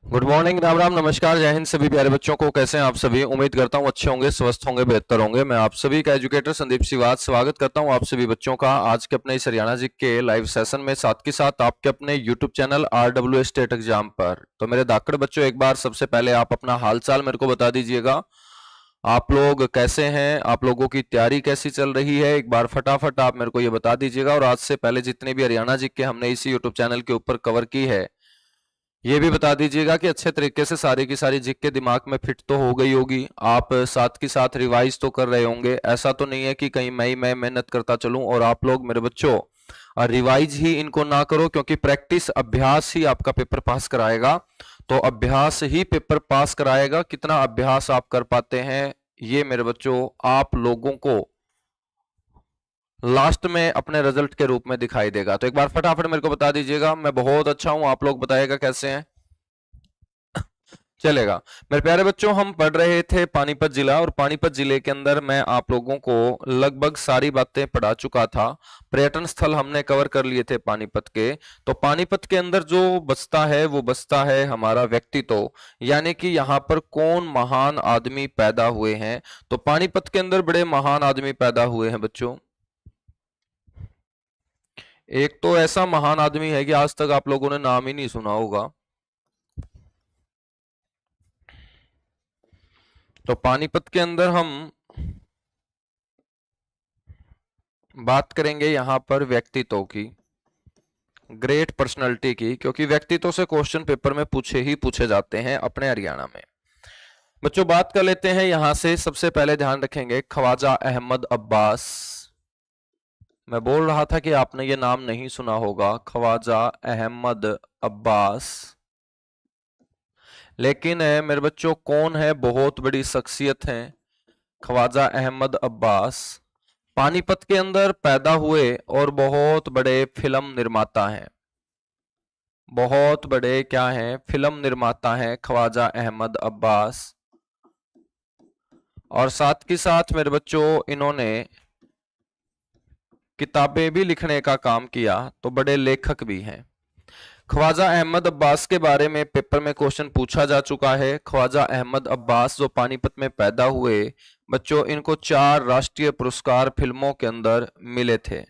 Good morning, Ram Ram, नमस्कार, जय हिंद सभी प्यारे बच्चों को। कैसे हैं आप सभी? उम्मीद करता हूं अच्छे होंगे, स्वस्थ होंगे, बेहतर होंगे। मैं आप सभी का एजुकेटर संदीप सिवात स्वागत करता हूं आप सभी बच्चों का आज के अपने इस हरियाणा जी के लाइव सेशन में, साथ के साथ आपके अपने YouTube channel RWA state exam पर। तो मेरे धाकड़ बच्चों, एक बार सबसे पहले आप अपना हालचाल मेरे को बता दीजिएगा। आप लोग कैसे हैं? आप लोगों की तैयारी कैसी चल रही है? एक बार फटाफट आप मेरे को ये बता दीजिएगा। और आज से पहले जितने भी हरियाणा जी के हमने इसी यूट्यूब चैनल के ऊपर कवर की है, ये भी बता दीजिएगा कि अच्छे तरीके से सारी की सारी जिक के दिमाग में फिट तो हो गई होगी। आप साथ के साथ रिवाइज तो कर रहे होंगे। ऐसा तो नहीं है कि कहीं मैं मेहनत करता चलूं और आप लोग मेरे बच्चों रिवाइज ही इनको ना करो, क्योंकि प्रैक्टिस, अभ्यास ही आपका पेपर पास कराएगा। तो अभ्यास ही पेपर पास कराएगा। कितना अभ्यास आप कर पाते हैं, ये मेरे बच्चों आप लोगों को लास्ट में अपने रिजल्ट के रूप में दिखाई देगा। तो एक बार फटाफट मेरे को बता दीजिएगा। मैं बहुत अच्छा हूं, आप लोग बताइएगा कैसे हैं। चलेगा। मेरे प्यारे बच्चों, हम पढ़ रहे थे पानीपत जिला, और पानीपत जिले के अंदर मैं आप लोगों को लगभग सारी बातें पढ़ा चुका था। पर्यटन स्थल हमने कवर कर लिए थे पानीपत के। तो पानीपत के अंदर जो बसता है वो बसता है हमारा व्यक्तित्व, यानी कि यहाँ पर कौन महान आदमी पैदा हुए हैं। तो पानीपत के अंदर बड़े महान आदमी पैदा हुए हैं बच्चों। एक तो ऐसा महान आदमी है कि आज तक आप लोगों ने नाम ही नहीं सुना होगा। तो पानीपत के अंदर हम बात करेंगे यहां पर व्यक्तित्व की, ग्रेट पर्सनालिटी की, क्योंकि व्यक्तित्व से क्वेश्चन पेपर में पूछे जाते हैं अपने हरियाणा में। बच्चों बात कर लेते हैं यहां से। सबसे पहले ध्यान रखेंगे ख्वाजा अहमद अब्बास। मैं बोल रहा था कि आपने ये नाम नहीं सुना होगा, ख्वाजा अहमद अब्बास। लेकिन मेरे बच्चों कौन है, बहुत बड़ी शख्सियत है ख्वाजा अहमद अब्बास। पानीपत के अंदर पैदा हुए और बहुत बड़े फिल्म निर्माता हैं। बहुत बड़े क्या हैं? फिल्म निर्माता हैं ख्वाजा अहमद अब्बास। और साथ के साथ मेरे बच्चों इन्होंने किताबें भी लिखने का काम किया, तो बड़े लेखक भी हैं। ख्वाजा अहमद अब्बास के बारे में पेपर में क्वेश्चन पूछा जा चुका है। ख्वाजा अहमद अब्बास जो पानीपत में पैदा हुए बच्चों, इनको 4 राष्ट्रीय पुरस्कार फिल्मों के अंदर मिले थे।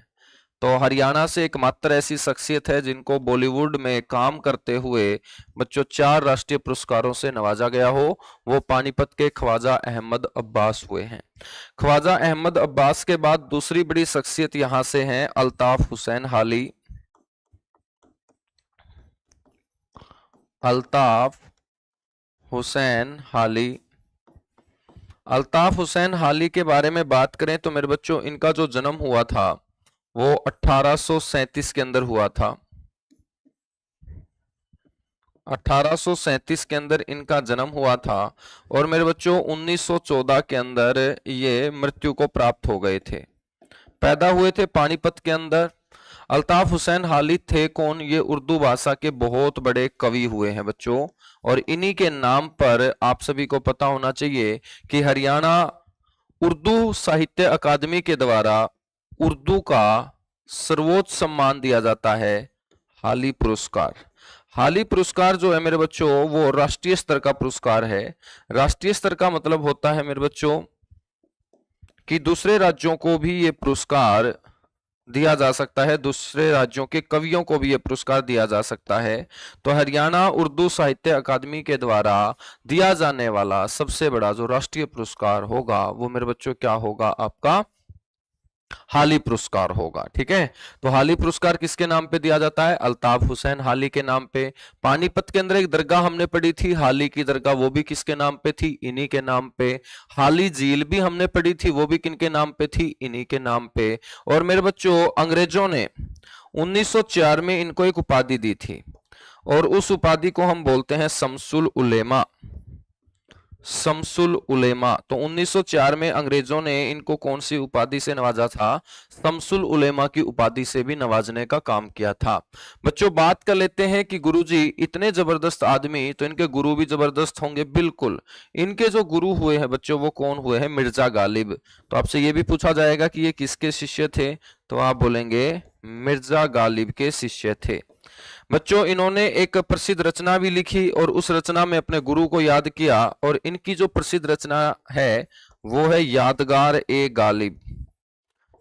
तो हरियाणा से एकमात्र ऐसी शख्सियत है जिनको बॉलीवुड में काम करते हुए बच्चों 4 राष्ट्रीय पुरस्कारों से नवाजा गया हो, वो पानीपत के ख्वाजा अहमद अब्बास हुए हैं। ख्वाजा अहमद अब्बास के बाद दूसरी बड़ी शख्सियत यहां से हैं अल्ताफ हुसैन हाली। अल्ताफ हुसैन हाली। अल्ताफ हुसैन हाली के बारे में बात करें तो मेरे बच्चों इनका जो जन्म हुआ था वो 1837 के अंदर हुआ था। 1837 के अंदर इनका जन्म हुआ था, और मेरे बच्चों 1914 के अंदर ये मृत्यु को प्राप्त हो गए थे। पैदा हुए थे पानीपत के अंदर। अल्ताफ हुसैन हाली थे कौन? ये उर्दू भाषा के बहुत बड़े कवि हुए हैं बच्चों। और इन्हीं के नाम पर आप सभी को पता होना चाहिए कि हरियाणा उर्दू साहित्य अकादमी के द्वारा उर्दू का सर्वोच्च सम्मान दिया जाता है, हाली पुरस्कार। हाली पुरस्कार जो है मेरे बच्चों वो राष्ट्रीय स्तर का पुरस्कार है। राष्ट्रीय स्तर का मतलब होता है मेरे बच्चों कि दूसरे राज्यों को भी ये पुरस्कार दिया जा सकता है, दूसरे राज्यों के कवियों को भी ये पुरस्कार दिया जा सकता है। तो हरियाणा उर्दू साहित्य अकादमी के द्वारा दिया जाने वाला सबसे बड़ा जो राष्ट्रीय पुरस्कार होगा वो मेरे बच्चों क्या होगा? आपका हाली पुरस्कार होगा। ठीक है, तो हाली पुरस्कार किसके नाम पे दिया जाता है? अल्ताफ हुसैन हाली के नाम पे। पानीपत के अंदर एक दरगाह हमने पढ़ी थी, हाली की दरगाह, वो भी किसके नाम पे थी? इन्हीं के नाम पे। हाली झील भी हमने पढ़ी थी, वो भी किनके नाम पे थी? इन्हीं के नाम पे। और मेरे बच्चों अंग्रेजों ने 1904 में इनको एक उपाधि दी थी, और उस उपाधि को हम बोलते हैं शमसुल उलेमा। शमसुल उलेमा। तो 1904 में अंग्रेजों ने इनको कौन सी उपाधि से नवाजा था? शमसुल उलेमा की उपाधि से भी नवाजने का काम किया था। बच्चों बात कर लेते हैं कि गुरुजी इतने जबरदस्त आदमी, तो इनके गुरु भी जबरदस्त होंगे। बिल्कुल, इनके जो गुरु हुए हैं बच्चों वो कौन हुए हैं? मिर्जा गालिब। तो आपसे ये भी पूछा जाएगा कि ये किसके शिष्य थे, तो आप बोलेंगे मिर्जा गालिब के शिष्य थे। बच्चों इन्होंने एक प्रसिद्ध रचना भी लिखी और उस रचना में अपने गुरु को याद किया, और इनकी जो प्रसिद्ध रचना है वो है यादगार ए गालिब।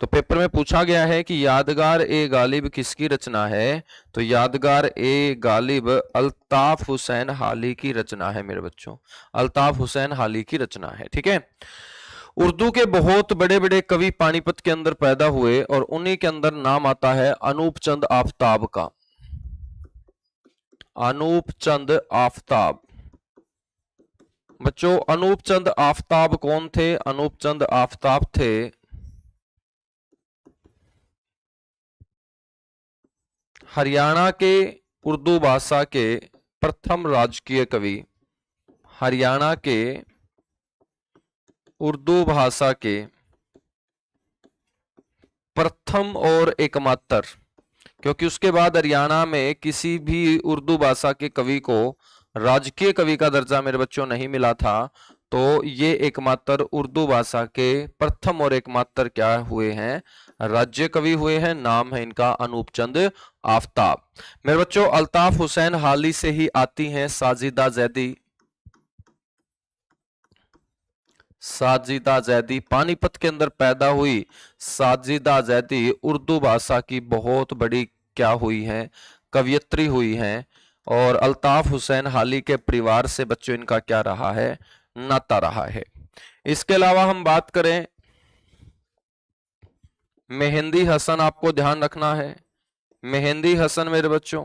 तो पेपर में पूछा गया है कि यादगार ए गालिब किसकी रचना है, तो यादगार ए गालिब अल्ताफ हुसैन हाली की रचना है मेरे बच्चों, अल्ताफ हुसैन हाली की रचना है। ठीक है। उर्दू के बहुत बड़े बड़े कवि पानीपत के अंदर पैदा हुए और उन्हीं के अंदर नाम आता है अनूप चंद आफताब का। अनूप चंद आफताब। बच्चों अनूप चंद आफताब कौन थे? अनूप चंद आफताब थे हरियाणा के उर्दू भाषा के प्रथम राजकीय कवि, हरियाणा के उर्दू भाषा के प्रथम और एकमात्र, क्योंकि उसके बाद हरियाणा में किसी भी उर्दू भाषा के कवि को राजकीय कवि का दर्जा मेरे बच्चों नहीं मिला था, तो ये एकमात्र उर्दू भाषा के प्रथम और एकमात्र क्या हुए हैं? राज्य कवि हुए हैं। नाम है इनका अनूप चंद आफताब। मेरे बच्चों अल्ताफ हुसैन हाली से ही आती हैं साजिदा जैदी। साजिदा जैदी पानीपत के अंदर पैदा हुई साजिदा जैदी उर्दू भाषा की बहुत बड़ी क्या हुई है? कवियत्री हुई है। और अल्ताफ हुसैन हाली के परिवार से बच्चों इनका क्या रहा है? नाता रहा है। इसके अलावा हम बात करें मेहंदी हसन, आपको ध्यान रखना है मेहंदी हसन मेरे बच्चों,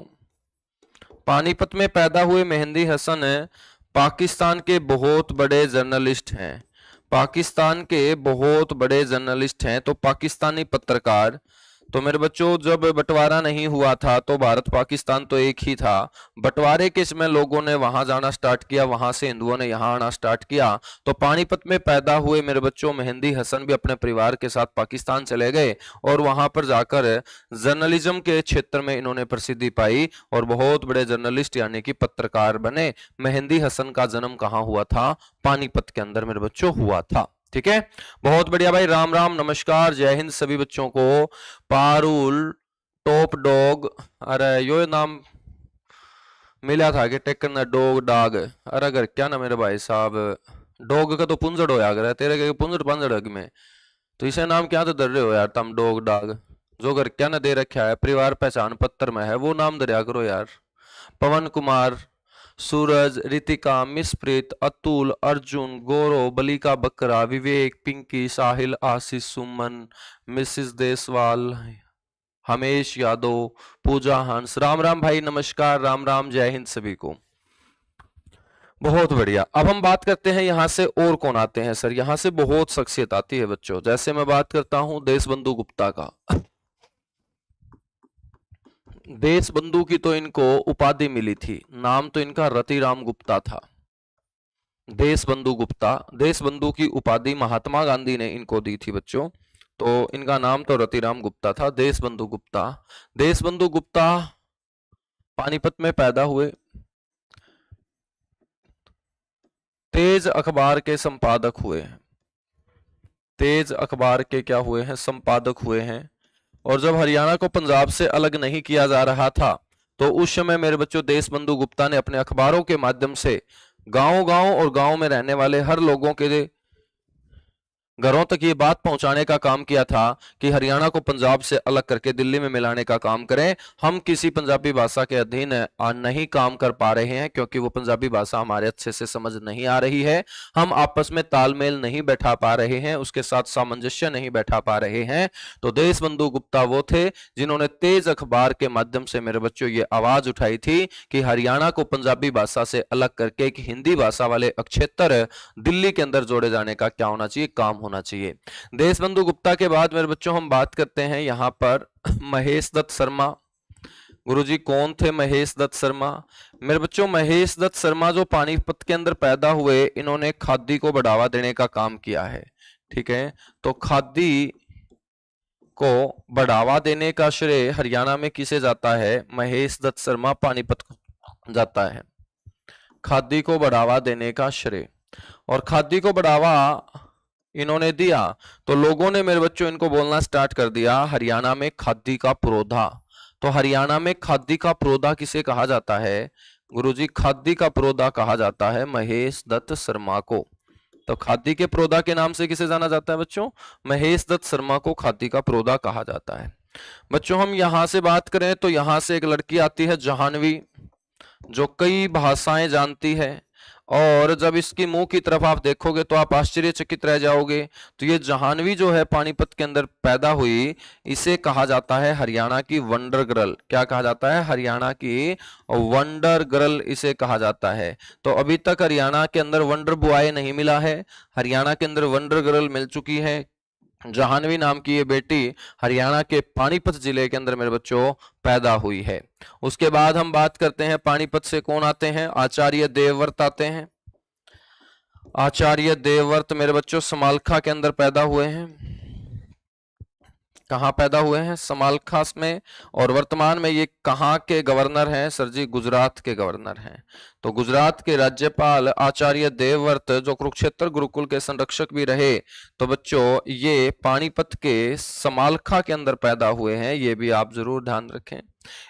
पानीपत में पैदा हुए मेहंदी हसन पाकिस्तान के बहुत बड़े जर्नलिस्ट हैं। पाकिस्तान के बहुत बड़े जर्नलिस्ट हैं। तो पाकिस्तानी पत्रकार, तो मेरे बच्चों जब बंटवारा नहीं हुआ था तो भारत पाकिस्तान तो एक ही था। बंटवारे के समय लोगों ने वहां जाना स्टार्ट किया, वहां से हिंदुओं ने यहां आना स्टार्ट किया। तो पानीपत में पैदा हुए मेरे बच्चों मेहंदी हसन भी अपने परिवार के साथ पाकिस्तान चले गए और वहां पर जाकर जर्नलिज्म के क्षेत्र में इन्होंने प्रसिद्धि पाई और बहुत बड़े जर्नलिस्ट यानी कि पत्रकार बने। मेहंदी हसन का जन्म कहाँ हुआ था? पानीपत के अंदर मेरे बच्चों हुआ था। ठीक है, बहुत बढ़िया भाई। राम राम, नमस्कार, जय हिंद सभी बच्चों को। पारुल, टॉप डॉग, अरे यो नाम मिला था कि टेकन डॉग डाग, अरे अगर क्या ना मेरे भाई साहब, डॉग का तो पुंजड़ हो यार, तेरे के पुंजड़ पंजड़ में, तो इसे नाम क्या तो दर रहे हो यार तुम? डॉग डाग जो घर क्या ना दे रखा है, परिवार पहचान पत्र में है, वो नाम दरिया करो यार। पवन कुमार, सूरज, रितिका, मिसप्रीत, अतुल, अर्जुन, गौरव, बलिका बकरा, विवेक, पिंकी, साहिल, आशीष, सुमन, मिसिस देसवाल, हमेश यादव, पूजा हंस। राम राम भाई, नमस्कार, राम राम, जय हिंद सभी को। बहुत बढ़िया। अब हम बात करते हैं यहां से और कौन आते हैं सर? यहां से बहुत शख्सियत आती है बच्चों। जैसे मैं बात करता हूं देशबंधु गुप्ता का। देशबंधु की तो इनको उपाधि मिली थी, नाम तो इनका रतिराम गुप्ता था। देशबंधु गुप्ता, देशबंधु की उपाधि महात्मा गांधी ने इनको दी थी बच्चों, तो इनका नाम तो रतिराम गुप्ता था। देशबंधु गुप्ता, देशबंधु गुप्ता पानीपत में पैदा हुए। तेज अखबार के संपादक हुए हैं। तेज अखबार के क्या हुए हैं? संपादक हुए हैं। और जब हरियाणा को पंजाब से अलग नहीं किया जा रहा था तो उस समय मेरे बच्चों देशबंधु गुप्ता ने अपने अखबारों के माध्यम से गांव-गांव और गांव में रहने वाले हर लोगों के घरों तक ये बात पहुंचाने का काम किया था कि हरियाणा को पंजाब से अलग करके दिल्ली में मिलाने का काम करें। हम किसी पंजाबी भाषा के अधीन नहीं काम कर पा रहे हैं क्योंकि वो पंजाबी भाषा हमारे अच्छे से समझ नहीं आ रही है, हम आपस में तालमेल नहीं बैठा पा रहे हैं, उसके साथ सामंजस्य नहीं बैठा पा रहे हैं। तो देशबंधु गुप्ता वो थे जिन्होंने तेज अखबार के माध्यम से मेरे बच्चों ये आवाज उठाई थी कि हरियाणा को पंजाबी भाषा से अलग करके एक हिंदी भाषा वाले क्षेत्र दिल्ली के अंदर जोड़े जाने का क्या होना चाहिए? काम होना चाहिए। देशबंधु गुप्ता के बाद मेरे बच्चों हम बात करते हैं यहां पर महेश दत्त शर्मा। गुरुजी कौन थे महेश दत्त शर्मा? मेरे बच्चों महेश दत्त शर्मा जो पानीपत के अंदर पैदा हुए, इन्होंने खादी को बढ़ावा देने का काम किया है। ठीक है, तो खादी को बढ़ावा देने का श्रेय हरियाणा में किसे जाता है? महेश दत्त शर्मा पानीपत को जाता है, खादी को बढ़ावा देने का श्रेय। और खादी को बढ़ावा इन्होंने दिया तो लोगों ने मेरे बच्चों इनको बोलना स्टार्ट कर दिया हरियाणा में खादी का पुरोधा, तो हरियाणा में खादी का प्रोदा किसे कहा जाता है गुरुजी? खादी का प्रोदा कहा जाता है महेश दत्त शर्मा को। तो खादी के प्रोदा के नाम से किसे जाना जाता है बच्चों? महेश दत्त शर्मा को खादी का प्रोदा कहा जाता है। बच्चों हम यहां से बात करें तो यहां से एक लड़की आती है जाह्नवी, जो कई भाषाएं जानती है, और जब इसकी मुंह की तरफ आप देखोगे तो आप आश्चर्यचकित रह जाओगे। तो ये जाह्नवी जो है पानीपत के अंदर पैदा हुई, इसे कहा जाता है हरियाणा की वंडर गर्ल। क्या कहा जाता है? हरियाणा की वंडर गर्ल इसे कहा जाता है। तो अभी तक हरियाणा के अंदर वंडर बॉय नहीं मिला है, हरियाणा के अंदर वंडर गर्ल मिल चुकी है। जाह्नवी नाम की ये बेटी हरियाणा के पानीपत जिले के अंदर मेरे बच्चों पैदा हुई है। उसके बाद हम बात करते हैं पानीपत से कौन आते हैं? आचार्य देवव्रत आते हैं। आचार्य देवव्रत मेरे बच्चों समालखा के अंदर पैदा हुए हैं। कहाँ पैदा हुए हैं? समालखा में। और वर्तमान में ये कहाँ के गवर्नर हैं सर जी? गुजरात के गवर्नर हैं। तो गुजरात के राज्यपाल आचार्य देवव्रत जो कुरुक्षेत्र गुरुकुल के संरक्षक भी रहे, तो बच्चों ये पानीपत के समालखा के अंदर पैदा हुए हैं, ये भी आप जरूर ध्यान रखें।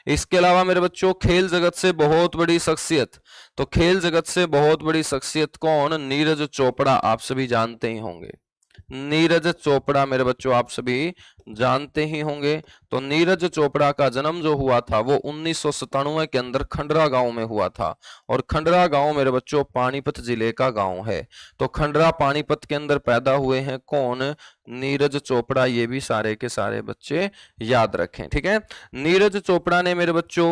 इसके अलावा मेरे बच्चों खेल जगत से बहुत बड़ी शख्सियत, तो खेल जगत से बहुत बड़ी शख्सियत कौन? नीरज चोपड़ा, आप सभी जानते ही होंगे। नीरज चोपड़ा मेरे बच्चों आप सभी जानते ही होंगे। तो नीरज चोपड़ा का जन्म जो हुआ था वो 1997 के अंदर खंडरा गांव में हुआ था, और खंडरा गांव मेरे बच्चों पानीपत जिले का गांव है। तो खंडरा पानीपत के अंदर पैदा हुए हैं कौन? नीरज चोपड़ा। ये भी सारे के सारे बच्चे याद रखें, ठीक है। नीरज चोपड़ा ने मेरे बच्चों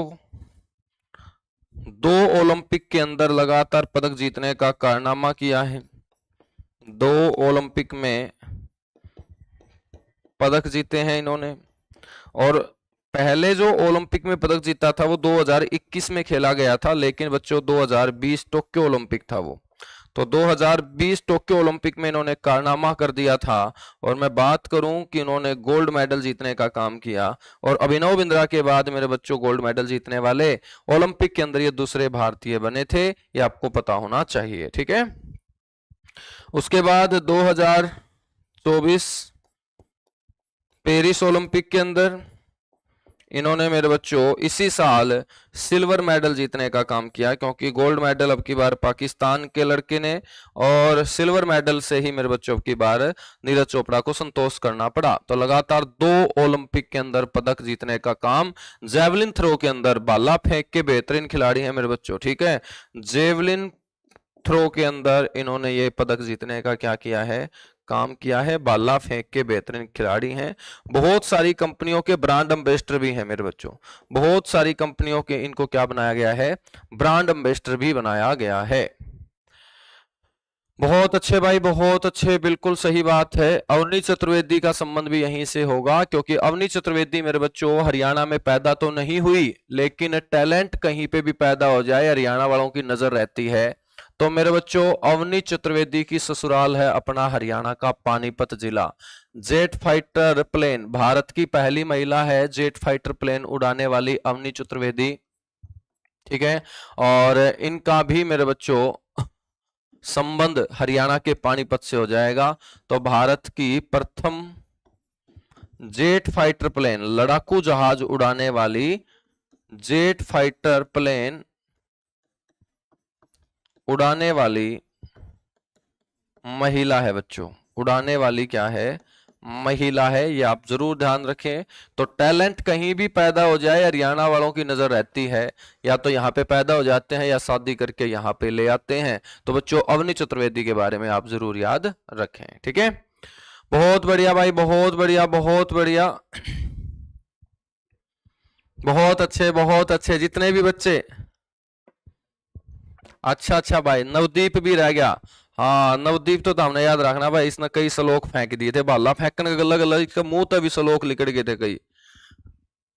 2 ओलंपिक के अंदर लगातार पदक जीतने का कारनामा किया है। 2 ओलंपिक में पदक जीते हैं इन्होंने। और पहले जो ओलंपिक में पदक जीता था वो 2021 में खेला गया था, लेकिन बच्चों 2020 टोक्यो ओलंपिक था वो। तो 2020 टोक्यो ओलंपिक में इन्होंने कारनामा कर दिया था। और मैं बात करूं कि इन्होंने गोल्ड मेडल जीतने का काम किया, और अभिनव बिंद्रा के बाद मेरे बच्चों गोल्ड मेडल जीतने वाले ओलंपिक के अंदर ये दूसरे भारतीय बने थे, ये आपको पता होना चाहिए, ठीक है। उसके बाद 2024 पेरिस ओलंपिक के अंदर इन्होंने मेरे बच्चों इसी साल सिल्वर मेडल जीतने का काम किया, क्योंकि गोल्ड मेडल अब की बार पाकिस्तान के लड़के ने, और सिल्वर मेडल से ही मेरे बच्चों अब की बार नीरज चोपड़ा को संतोष करना पड़ा। तो लगातार 2 ओलंपिक के अंदर पदक जीतने का काम। जेवलिन थ्रो के अंदर भाला फेंक के बेहतरीन खिलाड़ी हैं मेरे बच्चों, ठीक है। जेवलिन थ्रो के अंदर इन्होंने ये पदक जीतने का क्या किया है? काम किया है। भाला फेंक के बेहतरीन खिलाड़ी हैं। बहुत सारी कंपनियों के ब्रांड एम्बेसडर भी हैं मेरे बच्चों। बहुत सारी कंपनियों के इनको क्या बनाया गया है? ब्रांड एम्बेसडर भी बनाया गया है। बहुत अच्छे भाई, बहुत अच्छे, बिल्कुल सही बात है। अवनी चतुर्वेदी का संबंध भी यहीं से होगा, क्योंकि अवनी चतुर्वेदी मेरे बच्चों हरियाणा में पैदा तो नहीं हुई, लेकिन टैलेंट कहीं पे भी पैदा हो जाए हरियाणा वालों की नजर रहती है। तो मेरे बच्चों अवनी चतुर्वेदी की ससुराल है अपना हरियाणा का पानीपत जिला। जेट फाइटर प्लेन, भारत की पहली महिला है जेट फाइटर प्लेन उड़ाने वाली अवनी चतुर्वेदी, ठीक है। और इनका भी मेरे बच्चों संबंध हरियाणा के पानीपत से हो जाएगा। तो भारत की प्रथम जेट फाइटर प्लेन, लड़ाकू जहाज उड़ाने वाली जेट फाइटर प्लेन उड़ाने वाली महिला है बच्चों। उड़ाने वाली क्या है? महिला है, ये आप जरूर ध्यान रखें। तो टैलेंट कहीं भी पैदा हो जाए हरियाणा वालों की नजर रहती है, या तो यहाँ पे पैदा हो जाते हैं या शादी करके यहाँ पे ले आते हैं। तो बच्चों अवनी चतुर्वेदी के बारे में आप जरूर याद रखें, ठीक है। बहुत बढ़िया भाई, बहुत बढ़िया, बहुत बढ़िया, बहुत अच्छे, बहुत अच्छे जितने भी बच्चे। अच्छा अच्छा भाई, नवदीप भी रह गया। हाँ नवदीप तो हमने याद रखना भाई, इसने कई श्लोक फेंक दिए थे, भाला फेंकने के अलग अलग इसका मुंह तक भी श्लोक लिकड़ गए थे कई।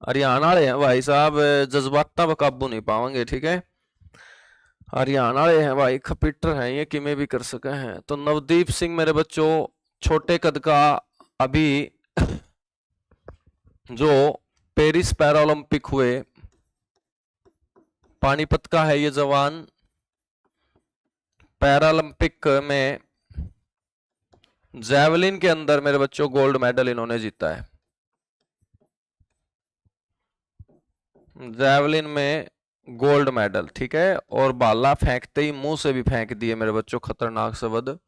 हरियाणा वाले हैं भाई साहब, जज्बाता पर काबू नहीं पाएंगे, ठीक है। हरियाणा वाले हैं भाई, खपीटर हैं ये, किमें भी कर सके हैं। तो नवदीप सिंह मेरे बच्चों छोटे कद का, अभी जो पेरिस पैरालंपिक हुए, पानीपत का है ये जवान। पैरालंपिक में जैवलिन के अंदर मेरे बच्चों गोल्ड मेडल इन्होंने जीता है। जैवलिन में गोल्ड मेडल, ठीक है। और भाला फेंकते ही मुंह से भी फेंक दिए मेरे बच्चों, खतरनाक शब्द।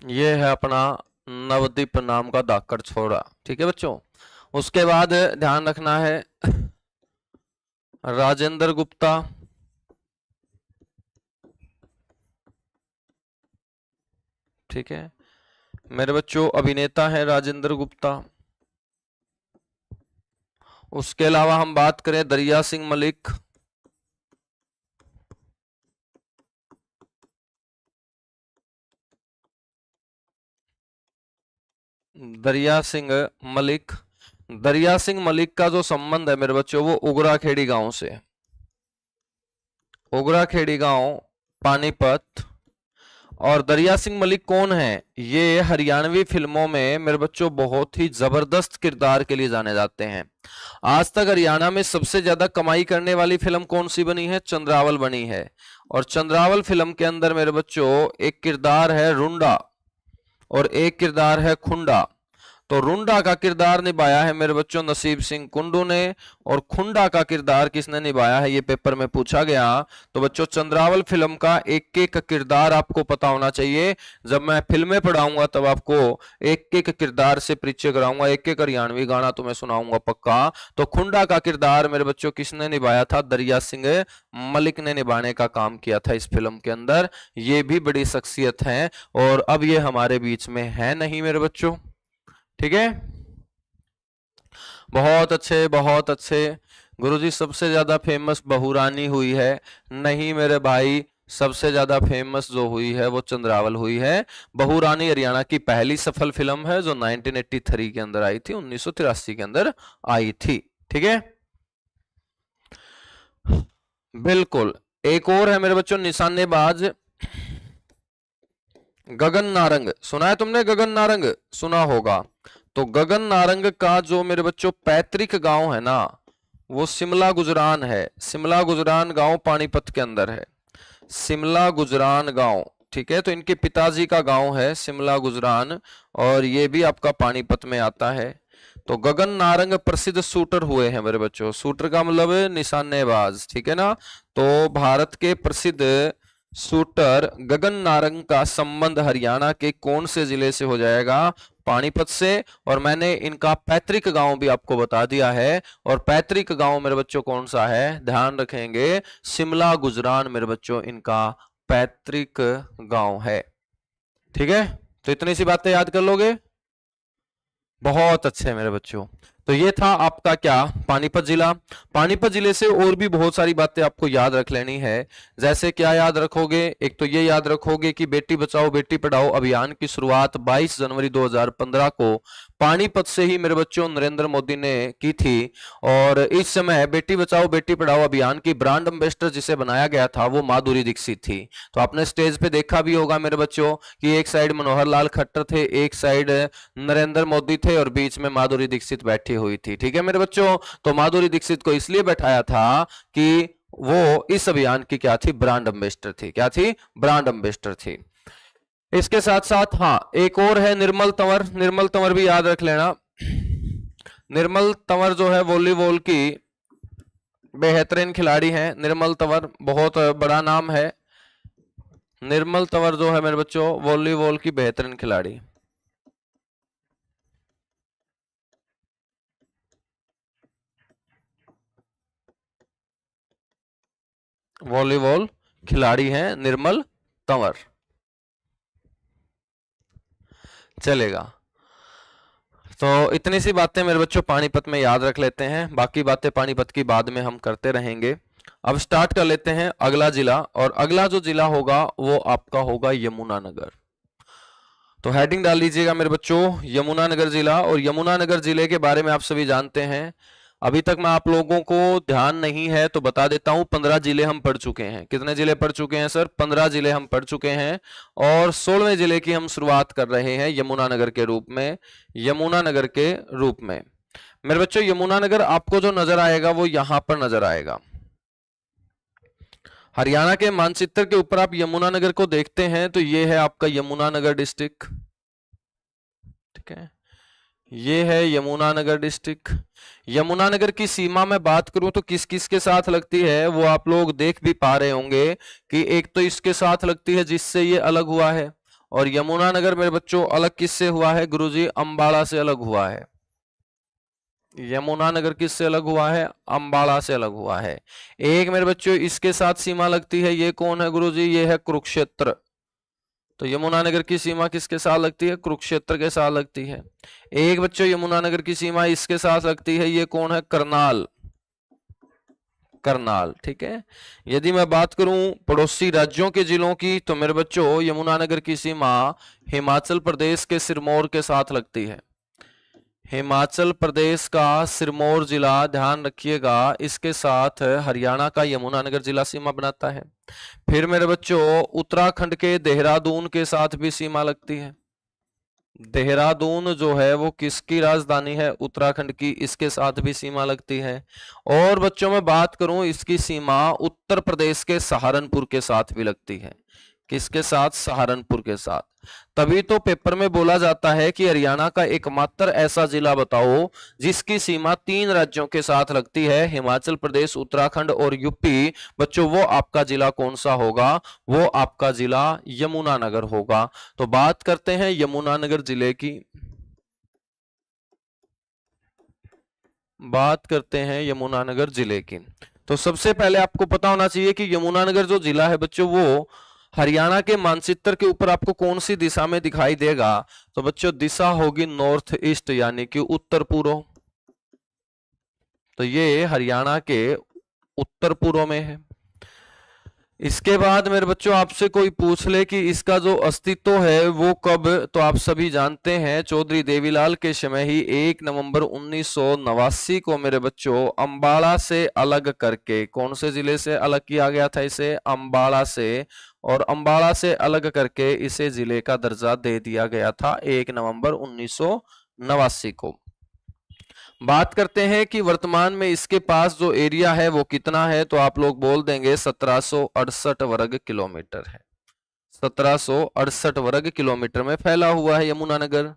ये है अपना नवदीप नाम का धाकड़ छोरा, ठीक है बच्चों। उसके बाद ध्यान रखना है राजेंद्र गुप्ता, ठीक है मेरे बच्चों, अभिनेता है राजेंद्र गुप्ता। उसके अलावा हम बात करें दरिया सिंह मलिक, दरिया सिंह मलिक। दरिया सिंह मलिक का जो संबंध है मेरे बच्चों वो उगरा खेड़ी गांव से, उगरा खेड़ी गांव पानीपत। और दरिया सिंह मलिक कौन है? ये हरियाणवी फिल्मों में मेरे बच्चों बहुत ही जबरदस्त किरदार के लिए जाने जाते हैं। आज तक हरियाणा में सबसे ज्यादा कमाई करने वाली फिल्म कौन सी बनी है? चंद्रावल बनी है। और चंद्रावल फिल्म के अंदर मेरे बच्चों एक किरदार है रुंडा और एक किरदार है खुंडा। तो रुंडा का किरदार निभाया है मेरे बच्चों नसीब सिंह कुंडू ने, और खुंडा का किरदार किसने निभाया है, ये पेपर में पूछा गया। तो बच्चों चंद्रावल फिल्म का एक एक किरदार आपको पता होना चाहिए। जब मैं फिल्में पढ़ाऊंगा तब आपको एक एक किरदार से परिचय कराऊंगा, एक एक हरियाणवी गाना तुम्हें सुनाऊंगा पक्का। तो खुंडा का किरदार मेरे बच्चों किसने निभाया था? दरिया सिंह मलिक ने निभाने का काम किया था इस फिल्म के अंदर। ये भी बड़ी शख्सियत है और अब ये हमारे बीच में है नहीं मेरे बच्चों, ठीक है। बहुत अच्छे बहुत अच्छे। गुरुजी सबसे ज्यादा फेमस बहुरानी हुई है? नहीं मेरे भाई, सबसे ज्यादा फेमस जो हुई है वो चंद्रावल हुई है। बहुरानी हरियाणा की पहली सफल फिल्म है जो 1983 के अंदर आई थी, 1983 के अंदर आई थी, ठीक है। बिल्कुल। एक और है मेरे बच्चों निशानेबाज गगन नारंग, सुना है तुमने? गगन नारंग सुना होगा। तो गगन नारंग का जो मेरे बच्चों पैतृक गांव है ना वो शिमला गुजरान है। शिमला गुजरान गांव पानीपत के अंदर है, शिमला गुजरान गांव, ठीक है। तो इनके पिताजी का गांव है शिमला गुजरान और ये भी आपका पानीपत में आता है। तो गगन नारंग प्रसिद्ध शूटर हुए हैं मेरे बच्चों, शूटर का मतलब निशानेबाज, ठीक है ना। तो भारत के प्रसिद्ध शूटर गगन नारंग का संबंध हरियाणा के कौन से जिले से हो जाएगा? पानीपत से। और मैंने इनका पैतृक गांव भी आपको बता दिया है, और पैतृक गांव मेरे बच्चों कौन सा है? ध्यान रखेंगे, शिमला गुजरान मेरे बच्चों इनका पैतृक गांव है, ठीक है। तो इतनी सी बातें याद कर लोगे? बहुत अच्छे मेरे बच्चों। तो ये था आपका क्या? पानीपत जिला। पानीपत जिले से और भी बहुत सारी बातें आपको याद रख लेनी है। जैसे क्या याद रखोगे? एक तो ये याद रखोगे कि बेटी बचाओ बेटी पढ़ाओ अभियान की शुरुआत 22 जनवरी 2015 को पानीपत से ही मेरे बच्चों नरेंद्र मोदी ने की थी। और इस समय बेटी बचाओ बेटी पढ़ाओ अभियान की ब्रांड एम्बेसडर जिसे बनाया गया था वो माधुरी दीक्षित थी। तो आपने स्टेज पे देखा भी होगा मेरे बच्चों कि एक साइड मनोहर लाल खट्टर थे, एक साइड नरेंद्र मोदी थे और बीच में माधुरी दीक्षित बैठी हुई थी, ठीक है मेरे बच्चों। तो माधुरी दीक्षित को इसलिए बैठाया था कि वो इस अभियान की क्या थी? ब्रांड एम्बेसडर थी। क्या थी? ब्रांड एम्बेसडर थी। इसके साथ साथ हाँ एक और है निर्मल तंवर, निर्मल तंवर भी याद रख लेना। निर्मल तंवर जो है वॉलीबॉल की बेहतरीन खिलाड़ी हैं। निर्मल तंवर बहुत बड़ा नाम है। निर्मल तंवर जो है मेरे बच्चों वॉलीबॉल की बेहतरीन खिलाड़ी, वॉलीबॉल खिलाड़ी हैं निर्मल तंवर, चलेगा। तो इतनी सी बातें मेरे बच्चों पानीपत में याद रख लेते हैं, बाकी बातें पानीपत की बाद में हम करते रहेंगे। अब स्टार्ट कर लेते हैं अगला जिला, और अगला जो जिला होगा वो आपका होगा यमुनानगर। तो हेडिंग डाल लीजिएगा मेरे बच्चों यमुनानगर जिला। और यमुनानगर जिले के बारे में आप सभी जानते हैं, अभी तक मैं आप लोगों को ध्यान नहीं है तो बता देता हूं, 15 जिले हम पढ़ चुके हैं। कितने जिले पढ़ चुके हैं सर? 15 जिले हम पढ़ चुके हैं और 16वें जिले की हम शुरुआत कर रहे हैं यमुनानगर के रूप में। यमुनानगर के रूप में मेरे बच्चों यमुनानगर आपको जो नजर आएगा वो यहां पर नजर आएगा। हरियाणा के मानचित्र के ऊपर आप यमुनानगर को देखते हैं तो ये है आपका यमुनानगर डिस्ट्रिक्ट, ठीक है। ये है यमुनानगर डिस्ट्रिक्ट। यमुनानगर की सीमा में बात करूं तो किस किस के साथ लगती है वो आप लोग देख भी पा रहे होंगे कि एक तो इसके साथ लगती है जिससे ये अलग हुआ है, और यमुनानगर मेरे बच्चों अलग किससे हुआ है गुरुजी? अंबाला से अलग हुआ है। यमुनानगर किससे अलग हुआ है? अंबाला से अलग हुआ है। एक मेरे बच्चों इसके साथ सीमा लगती है, ये कौन है गुरुजी? ये है कुरुक्षेत्र। तो यमुनानगर की सीमा किसके साथ लगती है? कुरुक्षेत्र के साथ लगती है। एक बच्चों यमुनानगर की सीमा इसके साथ लगती है, ये कौन है? करनाल। करनाल, ठीक है। यदि मैं बात करूं पड़ोसी राज्यों के जिलों की तो मेरे बच्चों यमुनानगर की सीमा हिमाचल प्रदेश के सिरमौर के साथ लगती है। हिमाचल प्रदेश का सिरमौर जिला, ध्यान रखिएगा, इसके साथ हरियाणा का यमुनानगर जिला सीमा बनाता है। फिर मेरे बच्चों उत्तराखंड के देहरादून के साथ भी सीमा लगती है। देहरादून जो है वो किसकी राजधानी है? उत्तराखंड की, इसके साथ भी सीमा लगती है। और बच्चों में बात करूं इसकी सीमा उत्तर प्रदेश के सहारनपुर के साथ भी लगती है। किसके साथ? सहारनपुर के साथ। तभी तो पेपर में बोला जाता है कि हरियाणा का एकमात्र ऐसा जिला बताओ जिसकी सीमा 3 राज्यों के साथ लगती है, हिमाचल प्रदेश, उत्तराखंड और यूपी। बच्चों वो आपका जिला कौन सा होगा? वो आपका जिला यमुनानगर होगा। तो बात करते हैं यमुनानगर जिले की। बात करते हैं यमुनानगर जिले की। तो सबसे पहले आपको पता होना चाहिए कि यमुनानगर जो जिला है बच्चों वो हरियाणा के मानचित्र के ऊपर आपको कौन सी दिशा में दिखाई देगा? तो बच्चों दिशा होगी नॉर्थ ईस्ट, यानी कि उत्तर पूर्व। तो ये हरियाणा के उत्तर पूर्व में है। इसके बाद मेरे बच्चों आपसे कोई पूछ ले कि इसका जो अस्तित्व है वो कब, तो आप सभी जानते हैं चौधरी देवीलाल के समय ही 1 नवंबर 1989 को मेरे बच्चों अंबाला से अलग करके, कौन से जिले से अलग किया गया था? इसे अंबाला से। और अंबाला से अलग करके इसे जिले का दर्जा दे दिया गया था 1 नवंबर 1989 को। बात करते हैं कि वर्तमान में इसके पास जो एरिया है वो कितना है, तो आप लोग बोल देंगे 1768 वर्ग किलोमीटर है। 1768 वर्ग किलोमीटर में फैला हुआ है यमुनानगर।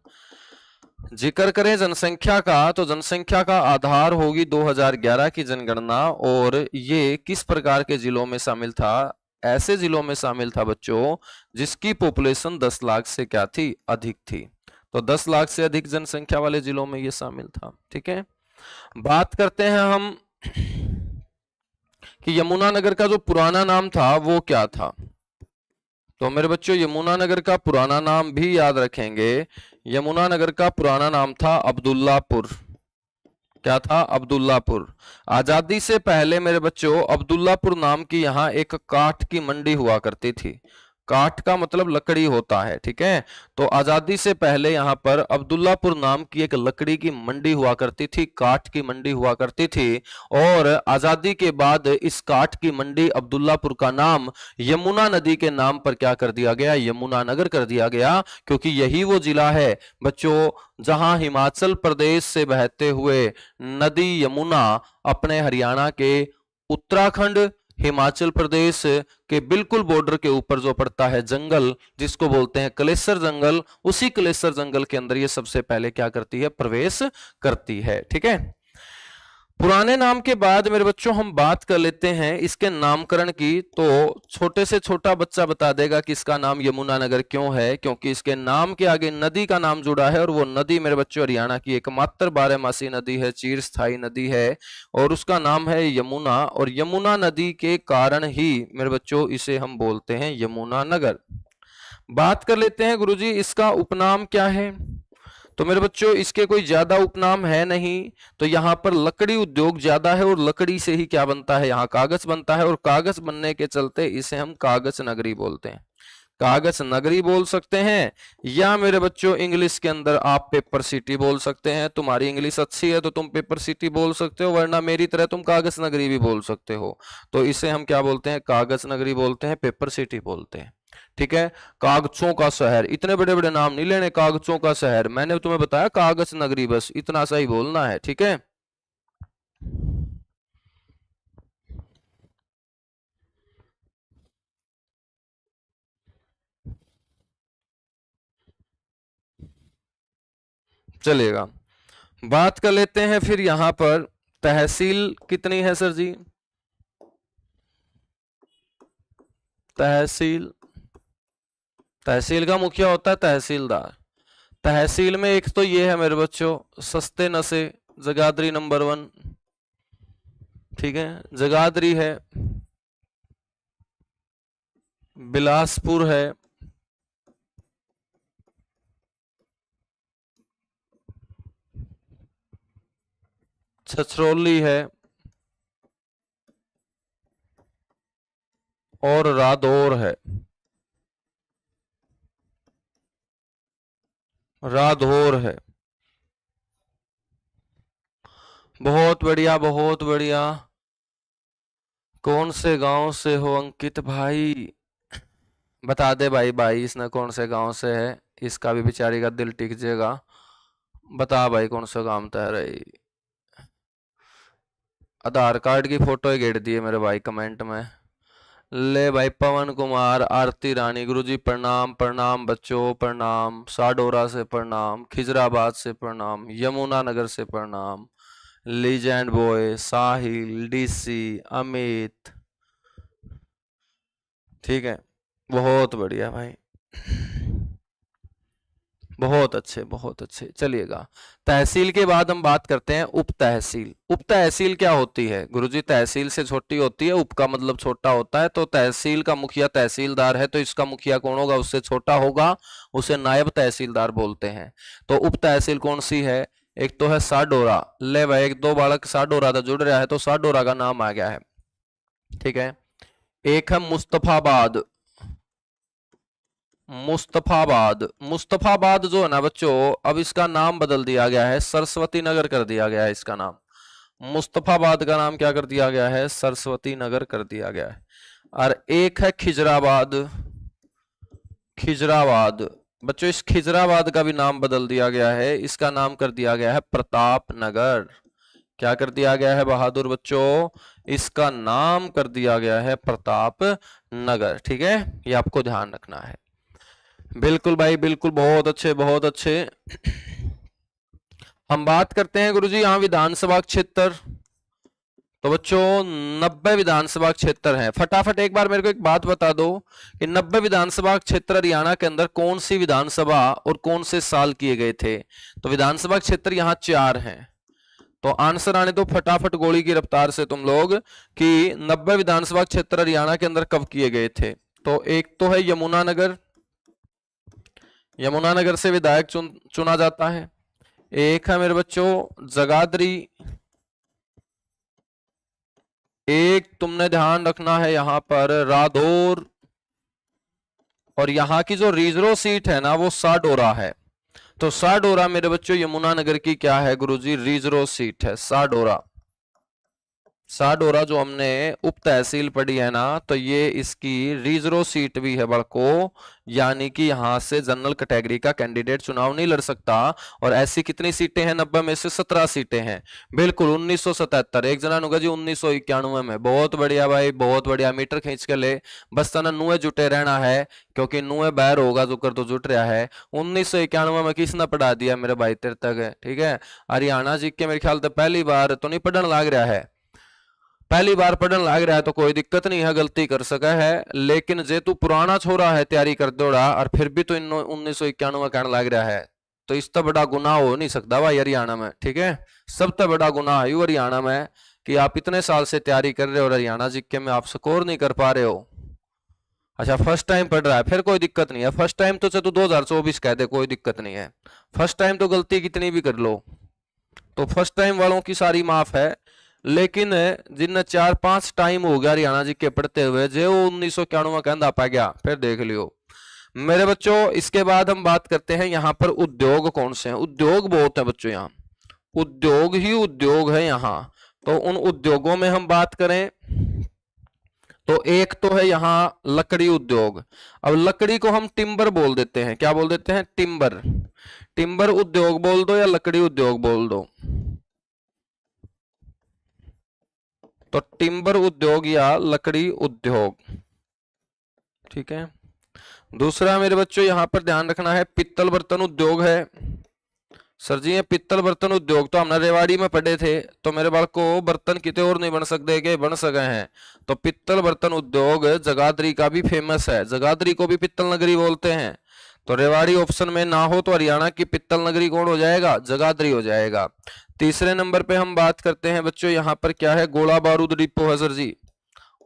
जिक्र करें जनसंख्या का तो जनसंख्या का आधार होगी 2011 की जनगणना, और ये किस प्रकार के जिलों में शामिल था? ऐसे जिलों में शामिल था बच्चों जिसकी पॉपुलेशन 10 लाख से क्या थी? अधिक थी। तो 10 लाख से अधिक जनसंख्या वाले जिलों में ये शामिल था, ठीक है। बात करते हैं हम कि यमुनानगर का जो पुराना नाम था वो क्या था? तो मेरे बच्चों यमुनानगर का पुराना नाम भी याद रखेंगे। यमुनानगर का पुराना नाम था अब्दुल्लापुर। क्या था? अब्दुल्लापुर। आजादी से पहले मेरे बच्चों अब्दुल्लापुर नाम की यहाँ एक काठ की मंडी हुआ करती थी। काठ का मतलब लकड़ी होता है, ठीक है। तो आजादी से पहले यहाँ पर अब्दुल्लापुर नाम की एक लकड़ी की मंडी हुआ करती थी, काठ की मंडी हुआ करती थी। और आजादी के बाद इस काठ की मंडी अब्दुल्लापुर का नाम यमुना नदी के नाम पर क्या कर दिया गया? यमुनानगर कर दिया गया, क्योंकि यही वो जिला है बच्चों जहां हिमाचल प्रदेश से बहते हुए नदी यमुना अपने हरियाणा के उत्तराखंड, हिमाचल प्रदेश के बिल्कुल बॉर्डर के ऊपर जो पड़ता है जंगल, जिसको बोलते हैं कलेसर जंगल, उसी कलेसर जंगल के अंदर ये सबसे पहले क्या करती है? प्रवेश करती है, ठीक है। पुराने नाम के बाद मेरे बच्चों हम बात कर लेते हैं इसके नामकरण की। तो छोटे से छोटा बच्चा बता देगा कि इसका नाम यमुनानगर क्यों है, क्योंकि इसके नाम के आगे नदी का नाम जुड़ा है, और वो नदी मेरे बच्चों हरियाणा की एकमात्र 12 मासी नदी है, चिरस्थायी नदी है, और उसका नाम है यमुना। और यमुना नदी के कारण ही मेरे बच्चों इसे हम बोलते हैं यमुनानगर। बात कर लेते हैं गुरुजी इसका उपनाम क्या है। तो मेरे बच्चों इसके कोई ज्यादा उपनाम है नहीं। तो यहाँ पर लकड़ी उद्योग ज्यादा है, और लकड़ी से ही क्या बनता है? यहाँ कागज बनता है, और कागज बनने के चलते इसे हम कागज नगरी बोलते हैं। कागज नगरी बोल सकते हैं, या मेरे बच्चों इंग्लिश के अंदर आप पेपर सिटी बोल सकते हैं। तुम्हारी इंग्लिश अच्छी है तो तुम पेपर सिटी बोल सकते हो, वरना मेरी तरह तुम कागज नगरी भी बोल सकते हो। तो इसे हम क्या बोलते हैं? कागज नगरी बोलते हैं, पेपर सिटी बोलते हैं, ठीक है। कागजों का शहर, इतने बड़े बड़े नाम नहीं लेने। कागजों का शहर, मैंने तुम्हें बताया कागज नगरी, बस इतना सा ही बोलना है, ठीक है। चलेगा। बात कर लेते हैं फिर यहां पर तहसील कितनी है सर जी। तहसील, तहसील का मुखिया होता है तहसीलदार। तहसील में एक तो ये है मेरे बच्चों सस्ते नशे, जगाधरी नंबर 1, ठीक है, जगाधरी है, बिलासपुर है, छछरौली है और रादौर है। रादौर है। बहुत बढ़िया बहुत बढ़िया। कौन से गांव से हो अंकित भाई, बता दे भाई। भाई इसने कौन से गांव से है, इसका भी बेचारी का दिल टिक जाएगा। बता भाई कौन सा गांव तय रही। आधार कार्ड की फोटो ही गेड़ दी है मेरे भाई कमेंट में। ले भाई पवन कुमार, आरती रानी, गुरुजी प्रणाम प्रणाम बच्चों प्रणाम, साडोरा से प्रणाम, खिजराबाद से प्रणाम, यमुनानगर से प्रणाम, लीजेंड बॉय, साहिल, डीसी, अमित, ठीक है, बहुत बढ़िया भाई, बहुत अच्छे बहुत अच्छे। चलिएगा, तहसील के बाद हम बात करते हैं उप तहसील। उप तहसील क्या होती है गुरुजी? तहसील से छोटी होती है, उप का मतलब छोटा होता है। तो तहसील का मुखिया तहसीलदार है, तो इसका मुखिया कौन होगा? उससे छोटा होगा, उसे नायब तहसीलदार बोलते हैं। तो उप तहसील कौन सी है? एक तो है साडोरा। ले भाई, एक दो बालक साडोरा था जुड़ रहा है तो साडोरा का नाम आ गया है, ठीक है। एक है मुस्तफाबाद। मुस्तफाबाद, मुस्तफाबाद जो है ना बच्चों, अब इसका नाम बदल दिया गया है, सरस्वती नगर कर दिया गया है इसका नाम। मुस्तफाबाद का नाम क्या कर दिया गया है? सरस्वती नगर कर दिया गया है। और एक है खिजराबाद। खिजराबाद बच्चों, इस खिजराबाद का भी नाम बदल दिया गया है, इसका नाम कर दिया गया है प्रताप नगर। क्या कर दिया गया है बहादुर बच्चों? इसका नाम कर दिया गया है प्रताप नगर, ठीक है, ये आपको ध्यान रखना है। बिल्कुल भाई बिल्कुल, बहुत अच्छे बहुत अच्छे। हम बात करते हैं गुरुजी यहाँ विधानसभा क्षेत्र। तो बच्चों 90 विधानसभा क्षेत्र हैं। फटाफट एक बार मेरे को एक बात बता दो कि 90 विधानसभा क्षेत्र हरियाणा के अंदर कौन सी विधानसभा और कौन से साल किए गए थे? तो विधानसभा क्षेत्र यहाँ 4 हैं। तो आंसर आने दो फटाफट गोली की रफ्तार से तुम लोग कि 90 विधानसभा क्षेत्र हरियाणा के अंदर कब किए गए थे। तो एक तो है यमुनानगर, यमुनानगर से विधायक चुना जाता है। एक है मेरे बच्चों जगाधरी। एक तुमने ध्यान रखना है यहां पर रादौर। और यहां की जो रिजर्व सीट है ना वो साडोरा है। तो साडोरा मेरे बच्चों यमुनानगर की क्या है गुरुजी? रिजर्व सीट है साडोरा। साडोरा जो हमने उप तहसील पढ़ी है ना, तो ये इसकी रिजर्व सीट भी है बड़को, यानी कि यहां से जनरल कैटेगरी का कैंडिडेट चुनाव नहीं लड़ सकता। और ऐसी कितनी सीटें हैं? 90 में से 17 सीटें हैं। बिल्कुल 1977, एक जना नुगा जी 1991 में। बहुत बढ़िया भाई बहुत बढ़िया, मीटर खींच के ले, बस तना नुए जुटे रहना है, क्योंकि नुए बैर होगा जो कर तो जुट रहा है। 1991 में किसने पढ़ा दिया मेरे भाई तेरे तक? ठीक है, हरियाणा जी के मेरे ख्याल से पहली बार तो नहीं पढ़ने लग रहा है, पहली बार पढ़ने लग रहा है तो कोई दिक्कत नहीं है, गलती कर सका है। लेकिन जे तू पुराना छोरा है तैयारी कर दोड़ा और फिर भी तो 1991 कहने लग रहा है, तो इससे बड़ा गुनाह हो नहीं सकता भाई हरियाणा में, ठीक है। सबसे बड़ा गुनाह है हरियाणा में कि आप इतने साल से तैयारी कर रहे हो और हरियाणा जीके में आप स्कोर नहीं कर पा रहे हो। अच्छा फर्स्ट टाइम पढ़ रहा है, फिर कोई दिक्कत नहीं है। फर्स्ट टाइम तो तू 2024 कह दे, कोई दिक्कत नहीं है। फर्स्ट टाइम तो गलती कितनी भी कर लो, तो फर्स्ट टाइम वालों की सारी माफ है। लेकिन जिन 4-5 टाइम हो गया हरियाणा जी के पढ़ते हुए, जो 1991 कहना पा गया, फिर देख लियो मेरे बच्चों। इसके बाद हम बात करते हैं यहाँ पर उद्योग कौन से हैं। उद्योग बहुत है बच्चों, यहाँ उद्योग ही उद्योग है यहाँ। तो उन उद्योगों में हम बात करें तो एक तो है यहाँ लकड़ी उद्योग। अब लकड़ी को हम टिम्बर बोल देते हैं, क्या बोल देते हैं? टिम्बर। टिम्बर उद्योग बोल दो या लकड़ी उद्योग बोल दो, तो टिम्बर उद्योग या लकड़ी उद्योग, ठीक है। दूसरा मेरे बच्चों यहां पर ध्यान रखना है, पित्तल बर्तन उद्योग है, सर जी ये पित्तल बर्तन उद्योग तो हमने रेवाड़ी में पढ़े थे, तो मेरे बाल को बर्तन कितने और नहीं बन सकते के बन सके हैं। तो पित्तल बर्तन उद्योग जगाधरी का भी फेमस है, जगाधरी को भी पित्तल नगरी बोलते हैं। तो रेवाड़ी ऑप्शन में ना हो तो हरियाणा की पित्तल नगरी कौन हो जाएगा, जगाधरी हो जाएगा। तीसरे नंबर पे हम बात करते हैं बच्चों, यहाँ पर क्या है, गोला बारूद डिपो है सर जी,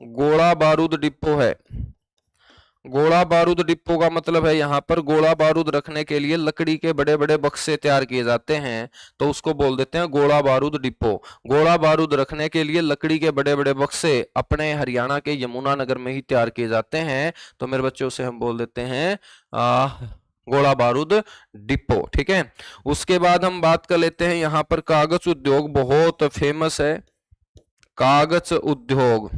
गोला बारूद डिपो है। गोला बारूद डिपो का मतलब है यहाँ पर गोला बारूद रखने के लिए लकड़ी के बड़े बड़े बक्से तैयार किए जाते हैं, तो उसको बोल देते हैं गोला बारूद डिपो। गोला बारूद रखने के लिए लकड़ी के बड़े बड़े बक्से अपने हरियाणा के यमुनानगर में ही तैयार किए जाते हैं, तो मेरे बच्चों से हम बोल देते हैं गोला बारूद डिपो। ठीक है, उसके बाद हम बात कर लेते हैं यहाँ पर कागज उद्योग बहुत फेमस है, कागज उद्योग।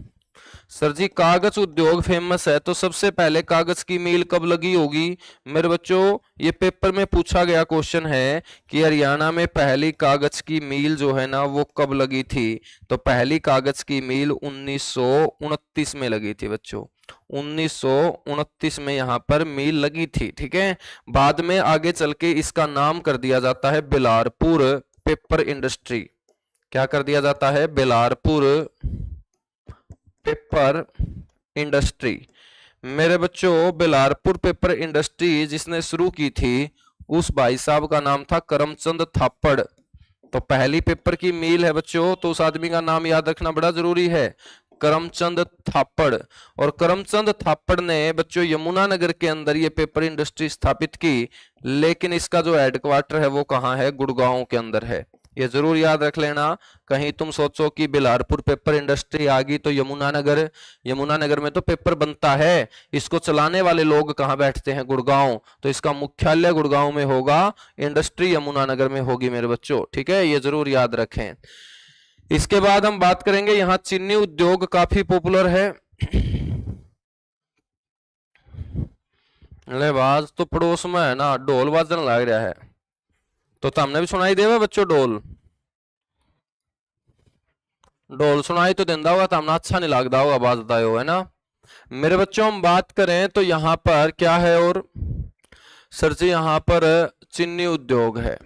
सर जी कागज उद्योग फेमस है, तो सबसे पहले कागज की मील कब लगी होगी मेरे बच्चों, ये पेपर में पूछा गया क्वेश्चन है कि हरियाणा में पहली कागज की मील जो है ना वो कब लगी थी। तो पहली कागज की मील 1929 में लगी थी बच्चों, 1929 में यहाँ पर मील लगी थी। ठीक है, बाद में आगे चल के इसका नाम कर दिया जाता है बिलारपुर पेपर इंडस्ट्री। क्या कर दिया जाता है, बिलारपुर पेपर इंडस्ट्री। मेरे बच्चों बिलारपुर पेपर इंडस्ट्री जिसने शुरू की थी उस भाई साहब का नाम था करमचंद थापड़। तो पहली पेपर की मील है बच्चों, तो उस आदमी का नाम याद रखना बड़ा जरूरी है, करमचंद थापड़। और करमचंद थापड़ ने बच्चों यमुनानगर के अंदर ये पेपर इंडस्ट्री स्थापित की, लेकिन इसका जो हेडक्वार्टर है वो कहाँ है, गुड़गांव के अंदर है। ये जरूर याद रख लेना, कहीं तुम सोचो कि बिलारपुर पेपर इंडस्ट्री आ गई तो यमुनानगर, यमुनानगर में तो पेपर बनता है, इसको चलाने वाले लोग कहाँ बैठते हैं, गुड़गांव, तो इसका मुख्यालय गुड़गांव में होगा, इंडस्ट्री यमुनानगर में होगी मेरे बच्चों। ठीक है, ये जरूर याद रखें। इसके बाद हम बात करेंगे, यहाँ चीनी उद्योग काफी पॉपुलर है। लेबाज तो पड़ोस में है ना, ढोल बाजन लग रहा है, तो हमने भी सुनाई देवा बच्चों, ढोल ढोल सुनाई तो देंदा होगा, हमने अच्छा नहीं लगता होगा बाजता है ना। मेरे बच्चों हम बात करें तो यहाँ पर क्या है, और सर जी यहाँ पर चीनी उद्योग है,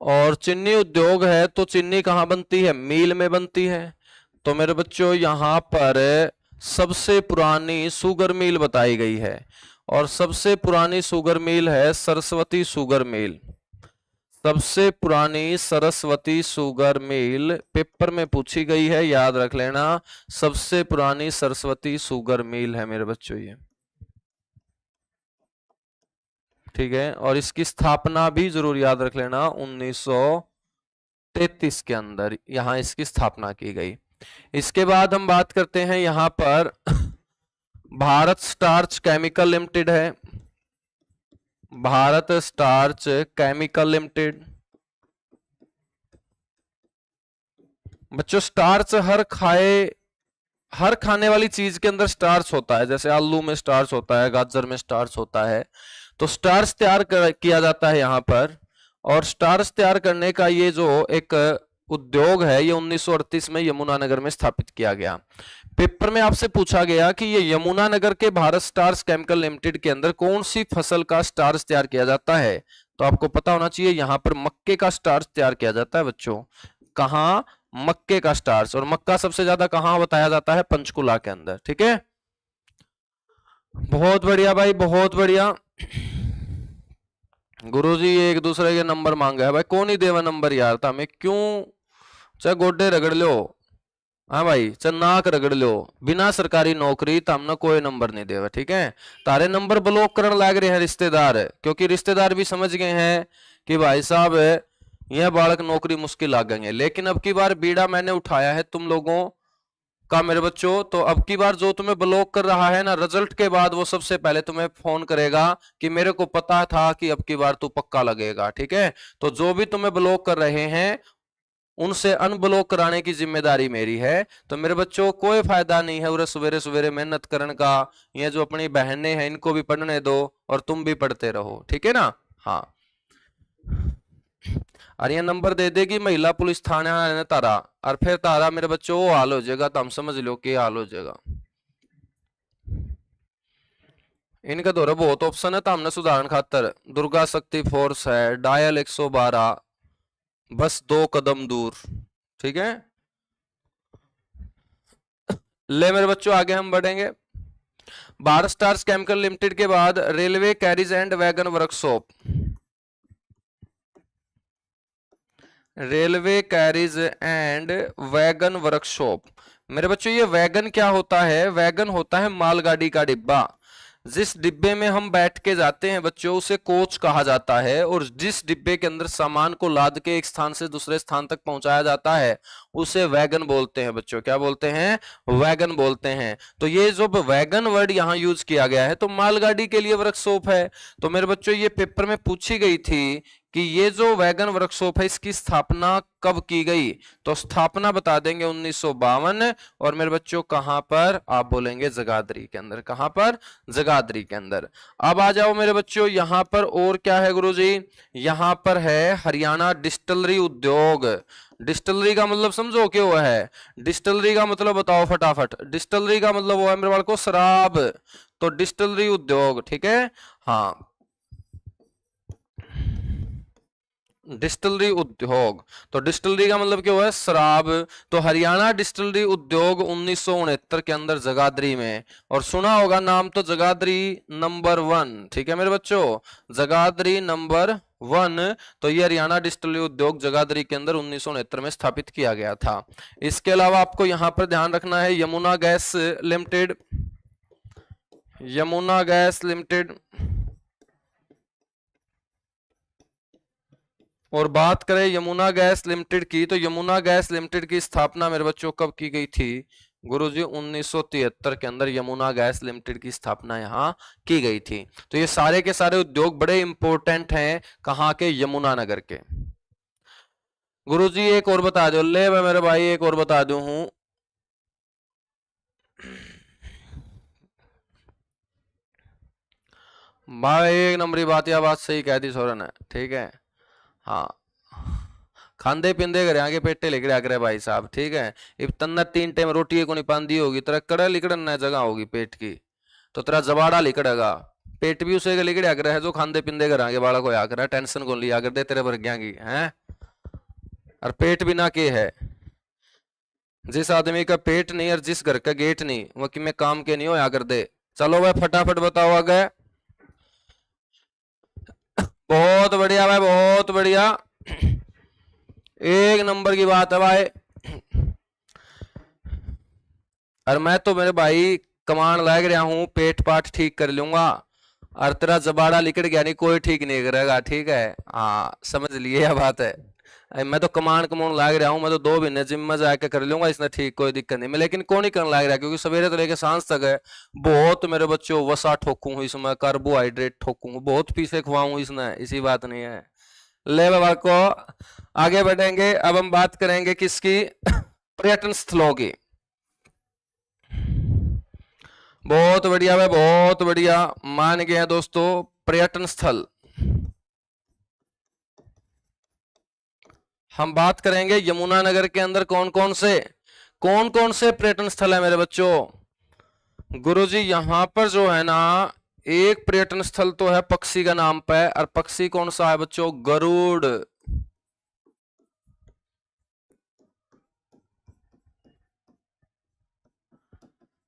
और चीनी उद्योग है तो चीनी कहाँ बनती है, मील में बनती है। तो मेरे बच्चों यहाँ पर सबसे पुरानी शुगर मिल बताई गई है, और सबसे पुरानी शुगर मिल है सरस्वती शुगर मिल। सबसे पुरानी सरस्वती शुगर मिल पेपर में पूछी गई है, याद रख लेना, सबसे पुरानी सरस्वती शुगर मिल है मेरे बच्चों ये। ठीक है, और इसकी स्थापना भी जरूर याद रख लेना, 1933 के अंदर यहां इसकी स्थापना की गई। इसके बाद हम बात करते हैं यहाँ पर भारत स्टार्च केमिकल लिमिटेड है, भारत स्टार्च केमिकल लिमिटेड। बच्चों स्टार्च हर खाने वाली चीज के अंदर स्टार्च होता है, जैसे आलू में स्टार्च होता है, गाजर में स्टार्च होता है, तो स्टार्च तैयार किया जाता है यहाँ पर। और स्टार्च तैयार करने का ये जो एक उद्योग है ये 1938 में यमुनानगर में स्थापित किया गया। पेपर में आपसे पूछा गया कि ये यमुनानगर के भारत स्टार्च केमिकल लिमिटेड के अंदर कौन सी फसल का स्टार्च तैयार किया जाता है, तो आपको पता होना चाहिए यहाँ पर मक्के का स्टार्च तैयार किया जाता है बच्चों। कहाँ, मक्के का स्टार्च, और मक्का सबसे ज्यादा कहाँ बताया जाता है, पंचकुला के अंदर। ठीक है, बहुत बढ़िया भाई, बहुत बढ़िया। गुरुजी एक दूसरे के नंबर मांगा है भाई, कौन ही देवा नंबर यार, था मैं क्यों, चाहे गोडे रगड़ लो, हाँ भाई चाहे नाक रगड़ लो, बिना सरकारी नौकरी तो हमने कोई नंबर नहीं देवा। ठीक है, तारे नंबर ब्लॉक करने लग रहे हैं रिश्तेदार, क्योंकि रिश्तेदार भी समझ गए हैं कि भाई साहब यह बालक नौकरी मुश्किल लागेंगे। लेकिन अब की बार बीड़ा मैंने उठाया है तुम लोगों का मेरे बच्चों, तो अब की बार जो तुम्हें ब्लॉक कर रहा है ना, रिजल्ट के बाद वो सबसे पहले तुम्हें फोन करेगा कि मेरे को पता था कि अब की बार तू पक्का लगेगा। ठीक है, तो जो भी तुम्हें ब्लॉक कर रहे हैं उनसे अनब्लॉक कराने की जिम्मेदारी मेरी है। तो मेरे बच्चों कोई फायदा नहीं है उरे सवेरे सवेरे मेहनत करने का, ये जो अपनी बहनें हैं इनको भी पढ़ने दो और तुम भी पढ़ते रहो। ठीक है ना, हाँ। और ये नंबर दे देगी महिला पुलिस थाने ने तारा, और फिर तारा मेरे बच्चों वो हाल हो जाएगा, तो हम समझ लो कि हाल हो जाएगा। इनका तो बहुत ऑप्शन है, तो हमने सुधारण खातर दुर्गा शक्ति फोर्स है, डायल 112, बस 2 कदम दूर। ठीक है, ले मेरे बच्चों आगे हम बढ़ेंगे। भारत स्टार्स केमिकल लिमिटेड के बाद railway carriage and wagon workshop, railway carriage and wagon workshop. मेरे बच्चों ये वैगन क्या होता है? वैगन होता है मालगाड़ी का डिब्बा। जिस डिब्बे में हम बैठ के जाते हैं बच्चों, उसे कोच कहा जाता है, और जिस डिब्बे के अंदर सामान को लाद के एक स्थान से दूसरे स्थान तक पहुंचाया जाता है उसे वैगन बोलते हैं बच्चों। क्या बोलते हैं? वैगन बोलते हैं। तो ये जो वैगन वर्ड यहाँ यूज किया गया है तो मालगाड़ी के लिए वर्कशॉप है। तो मेरे बच्चों ये पेपर में पूछी गई थी कि ये जो वैगन वर्कशॉप है इसकी स्थापना कब की गई? तो स्थापना बता देंगे 1952। और मेरे बच्चों कहां पर? आप बोलेंगे जगाधरी के अंदर। कहां पर? जगाधरी के अंदर। अब आ जाओ मेरे बच्चों यहां पर और क्या है गुरुजी? यहां पर है हरियाणा डिस्टिलरी उद्योग। डिस्टिलरी का मतलब समझो क्या हुआ है? डिस्टिलरी का मतलब बताओ फटाफट। डिस्टिलरी का मतलब हुआ है मेरे बाल को शराब। तो डिस्टिलरी उद्योग, ठीक है। हाँ, डिस्टिलरी उद्योग। तो डिस्टिलरी का मतलब क्या हुआ है? शराब। तो हरियाणा डिस्टिलरी उद्योग 1969 के अंदर जगाधरी में। और सुना होगा नाम तो जगाधरी नंबर 1। ठीक है मेरे बच्चों, जगाधरी नंबर 1। तो ये हरियाणा डिस्टिलरी उद्योग जगाधरी के अंदर 1969 में स्थापित किया गया था। इसके अलावा आपको यहां पर ध्यान रखना है Yamuna gas limited, Yamuna gas limited. और बात करें यमुना गैस लिमिटेड की, तो यमुना गैस लिमिटेड की स्थापना मेरे बच्चों कब की गई थी? गुरुजी 1973 के अंदर यमुना गैस लिमिटेड की स्थापना यहाँ की गई थी। तो ये सारे के सारे उद्योग बड़े इंपॉर्टेंट हैं, कहाँ के? यमुनानगर के। गुरुजी एक और बता दो, ले मैं मेरे भाई एक और बता दूं हूं। भाई एक नंबरी बात, या बात सही कह दी सोरन है, ठीक है। हाँ, खांदे पिंदे घर आगे पेटे लिकड़े आकर भाई साहब, ठीक है। इब तन्ना 3 टाइम रोटी को नहीं पांदी होगी, तेरा कड़ा लिकड़न न जगह होगी पेट की, तो तेरा जबाड़ा लिकड़ेगा। पेट भी उसे लिकड़े आकर है जो खांदे पिंदे घर आगे बाड़ा को आकर टेंशन को लिया कर दे तेरे वर्गिया की है। और पेट बिना के है, जिस आदमी का पेट नहीं और जिस घर का गेट नहीं वो कि मैं काम के नहीं हो कर दे। चलो भाई फटाफट बताओ आगे। बहुत बढ़िया भाई, बहुत बढ़िया, एक नंबर की बात है भाई। और मैं तो मेरे भाई कमान लग रहा हूं, पेट पाट ठीक कर लूंगा, और तेरा जबाड़ा लिकड़ गया नहीं कोई ठीक नहीं करेगा, ठीक है। हाँ समझ लिए यह बात है। मैं तो कमान कमान लाग रहा हूँ, मैं तो 2 महीने जिम में जाके कर लूंगा, इसने ठीक कोई दिक्कत नहीं। मैं लेकिन कौन नहीं करने लग रहा, क्योंकि सवेरे तो लेके सांझ तक है बहुत मेरे बच्चों वसा ठोकू इसमें, कार्बोहाइड्रेट ठोकू, बहुत पीसे खुआऊं इसने, इसी बात नहीं है। ले बाबा को आगे बढ़ेंगे। अब हम बात करेंगे किसकी? पर्यटन स्थलों की। बहुत बढ़िया भाई, बहुत बढ़िया, मान गए हैं दोस्तों। पर्यटन स्थल हम बात करेंगे यमुनानगर के अंदर कौन कौन से पर्यटन स्थल है मेरे बच्चों। गुरुजी यहां पर जो है ना, एक पर्यटन स्थल तो है पक्षी का नाम पे, और पक्षी कौन सा है बच्चों? गरुड़।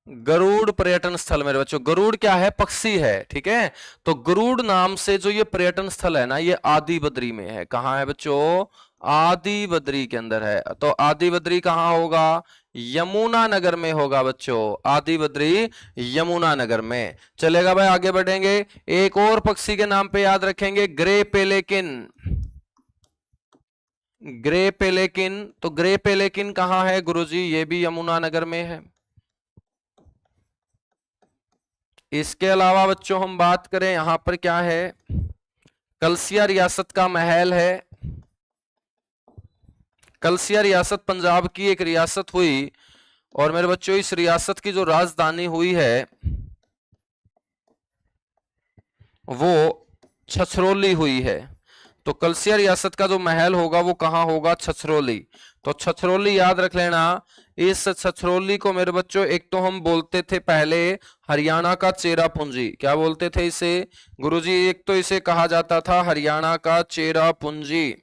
गरुड़ पर्यटन स्थल मेरे बच्चों। गरुड़ क्या है? पक्षी है, ठीक है। तो गरुड़ नाम से जो ये पर्यटन स्थल है ना, ये आदि बद्री में है। कहाँ है बच्चों? आदि बद्री के अंदर है। तो आदि बद्री कहाँ होगा? यमुनानगर में होगा बच्चों। आदि बद्री यमुनानगर में। चलेगा भाई, आगे बढ़ेंगे। एक और पक्षी के नाम पे याद रखेंगे, ग्रे पेलेकिन। ग्रे पेलेकिन, तो ग्रे पेलेकिन कहाँ है गुरुजी? ये भी यमुनानगर में है। इसके अलावा बच्चों हम बात करें यहां पर क्या है? कलसिया रियासत का महल है। कलसिया रियासत पंजाब की एक रियासत हुई, और मेरे बच्चों इस रियासत की जो राजधानी हुई है वो छछरौली हुई है। तो कलसिया रियासत का जो महल होगा वो कहाँ होगा? छछरौली। तो छछरौली याद रख लेना। इस छछरौली को मेरे बच्चों एक तो हम बोलते थे पहले हरियाणा का चेरापूंजी। क्या बोलते थे इसे गुरुजी? एक तो इसे कहा जाता था हरियाणा का चेरापूंजी।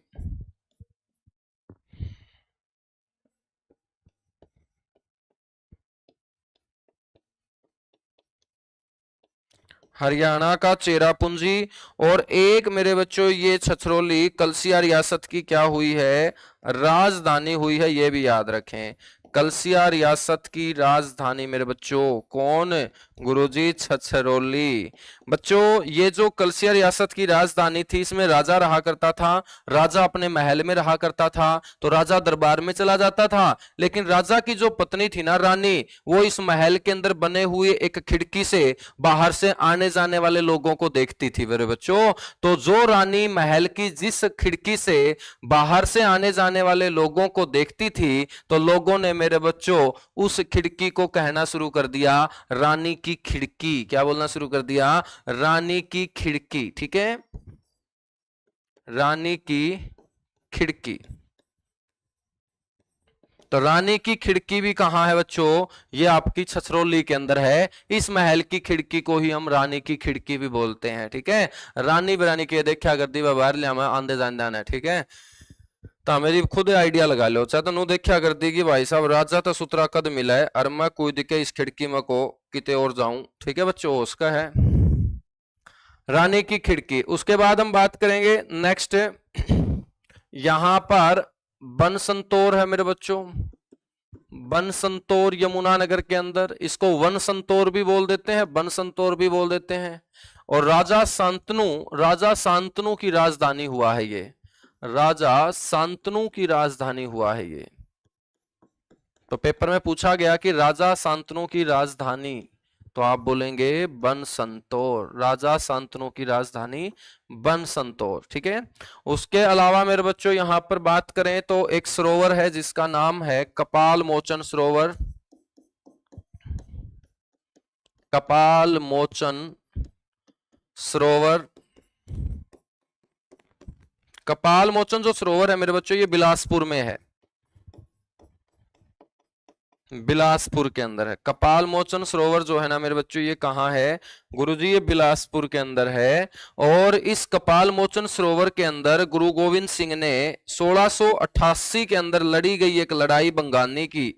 हरियाणा का चेरापूंजी। और एक मेरे बच्चों ये छछरौली कलसिया रियासत की क्या हुई है? राजधानी हुई है, ये भी याद रखें। कलसिया रियासत की राजधानी मेरे बच्चों कौन? गुरुजी छछरौली। बच्चों ये जो कलसिया रियासत की राजधानी थी इसमें राजा रहा करता था। राजा अपने महल में रहा करता था तो राजा दरबार में चला जाता था, लेकिन राजा की जो पत्नी थी ना रानी, वो इस महल के अंदर बने हुए एक खिड़की से बाहर से आने जाने वाले लोगों को देखती थी मेरे बच्चों। तो जो रानी महल की जिस खिड़की से बाहर से आने जाने वाले लोगों को देखती थी, तो लोगों ने मेरे बच्चों उस खिड़की को कहना शुरू कर दिया रानी की खिड़की। क्या बोलना शुरू कर दिया? रानी की खिड़की। ठीक है, रानी की खिड़की। तो रानी की खिड़की भी कहां है बच्चों? ये आपकी छछरौली के अंदर है। इस महल की खिड़की को ही हम रानी की खिड़की भी बोलते हैं। ठीक है, रानी बिरानी के देखा करती बाहर लिया मैं आंदे जान है। ठीक है, तो मेरी खुद आइडिया लगा लो चाहे तो देखा करती कि भाई साहब राजा तो सुतरा कद मिला है और मैं कूद के इस खिड़की में को किते और जाऊं। ठीक है बच्चों, उसका है रानी की खिड़की। उसके बाद हम बात करेंगे नेक्स्ट, यहां पर बन संतोर है मेरे बच्चों। बन संतोर यमुनानगर के अंदर, इसको वन संतोर भी बोल देते हैं, बन संतोर भी बोल देते हैं। और राजा शांतनु की राजधानी हुआ है ये। राजा शांतनु की राजधानी हुआ है ये। तो पेपर में पूछा गया कि राजा शांतनु की राजधानी, तो आप बोलेंगे बन संतोर। राजा शांतनु की राजधानी बन संतोर। ठीक है, उसके अलावा मेरे बच्चों यहां पर बात करें तो एक सरोवर है जिसका नाम है कपाल मोचन सरोवर। कपाल मोचन सरोवर। कपाल मोचन जो सरोवर है मेरे बच्चों ये बिलासपुर में है। बिलासपुर के अंदर है कपाल मोचन सरोवर जो है ना मेरे बच्चों, ये कहाँ है गुरुजी? ये बिलासपुर के अंदर है। और इस कपाल मोचन सरोवर के अंदर गुरु गोविंद सिंह ने 1688 के अंदर लड़ी गई एक लड़ाई बंगानी की।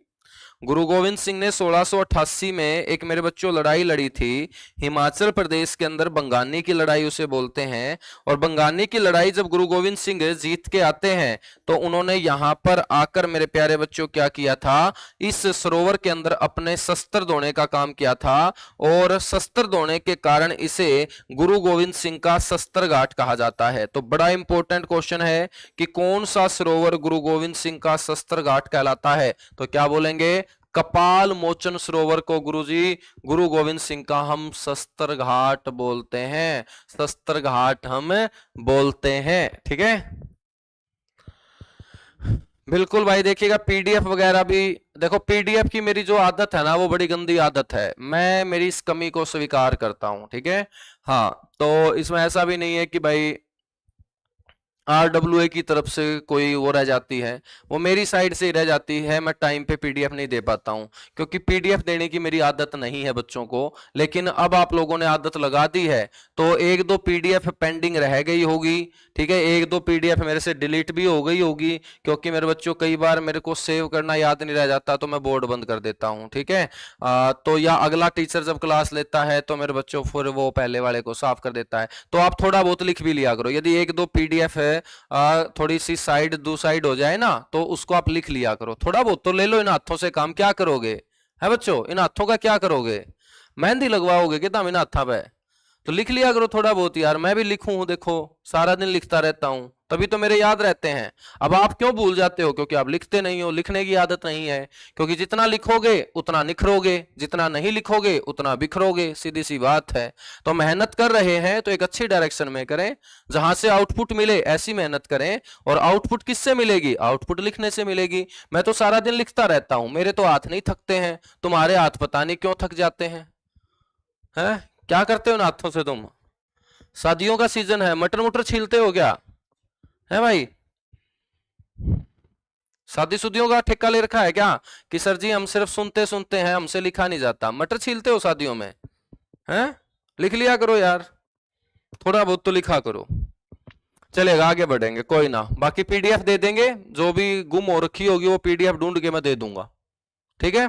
गुरु गोविंद सिंह ने 1688 में एक मेरे बच्चों लड़ाई लड़ी थी हिमाचल प्रदेश के अंदर। बंगानी की लड़ाई उसे बोलते हैं। और बंगानी की लड़ाई जब गुरु गोविंद सिंह जीत के आते हैं तो उन्होंने यहां पर आकर मेरे प्यारे बच्चों क्या किया था? इस सरोवर के अंदर अपने शस्त्र धोने का काम किया था। और शस्त्र धोने के कारण इसे गुरु गोविंद सिंह का शस्त्र घाट कहा जाता है। तो बड़ा इंपॉर्टेंट क्वेश्चन है कि कौन सा सरोवर गुरु गोविंद सिंह का शस्त्र घाट कहलाता है? तो क्या बोलेंगे? कपाल मोचन सरोवर को गुरुजी गुरु गोविंद सिंह का हम शस्त्र घाट बोलते हैं। शस्त्र घाट हम बोलते हैं। ठीक है, बिल्कुल भाई। देखिएगा पीडीएफ वगैरह भी देखो। पीडीएफ की मेरी जो आदत है ना वो बड़ी गंदी आदत है, मैं मेरी इस कमी को स्वीकार करता हूं। ठीक है, हाँ, तो इसमें ऐसा भी नहीं है कि भाई RWA की तरफ से कोई वो रह जाती है, वो मेरी साइड से ही रह जाती है। मैं टाइम पे पीडीएफ नहीं दे पाता हूं क्योंकि पीडीएफ देने की मेरी आदत नहीं है बच्चों को। लेकिन अब आप लोगों ने आदत लगा दी है तो एक दो पीडीएफ पेंडिंग रह गई होगी। ठीक है, एक दो पीडीएफ मेरे से डिलीट भी हो गई होगी क्योंकि मेरे बच्चों कई बार मेरे को सेव करना याद नहीं रह जाता तो मैं बोर्ड बंद कर देता हूँ। ठीक है, तो या अगला टीचर जब क्लास लेता है तो मेरे बच्चों फिर वो पहले वाले को साफ कर देता है। तो आप थोड़ा बहुत लिख भी लिया करो। यदि एक दो पीडीएफ है थोड़ी सी साइड दो साइड हो जाए ना तो उसको आप लिख लिया करो। थोड़ा बहुत तो ले लो इन हाथों से काम। क्या करोगे है बच्चों? इन हाथों का क्या करोगे? मेहंदी लगवाओगे क्या इन हाथा पे? तो लिख लिया करो थोड़ा बहुत यार। मैं भी लिखूं, देखो सारा दिन लिखता रहता हूं तभी तो मेरे याद रहते हैं। अब आप क्यों भूल जाते हो? क्योंकि आप लिखते नहीं हो, लिखने की आदत नहीं है। क्योंकि जितना लिखोगे उतना निखरोगे, जितना नहीं लिखोगे उतना बिखरोगे, सीधी सी बात है। तो मेहनत कर रहे हैं तो एक अच्छी डायरेक्शन में करें, जहां से आउटपुट मिले ऐसी मेहनत करें। और आउटपुट किससे मिलेगी? आउटपुट लिखने से मिलेगी। मैं तो सारा दिन लिखता रहता हूं, मेरे तो हाथ नहीं थकते हैं, तुम्हारे हाथ पता नहीं क्यों थक जाते हैं। क्या करते हो इन हाथों से तुम? शादियों का सीजन है, मटर मुटर छीलते हो क्या? है भाई? शादी शुदियों का ठेका ले रखा है क्या कि सर जी हम सिर्फ सुनते सुनते हैं, हमसे लिखा नहीं जाता? मटर छीलते हो शादियों में? हैं? लिख लिया करो यार, थोड़ा बहुत तो लिखा करो। चलेगा, आगे बढ़ेंगे, कोई ना। बाकी पीडीएफ दे देंगे, जो भी गुम हो रखी होगी वो पीडीएफ ढूंढ के मैं दे दूंगा, ठीक है?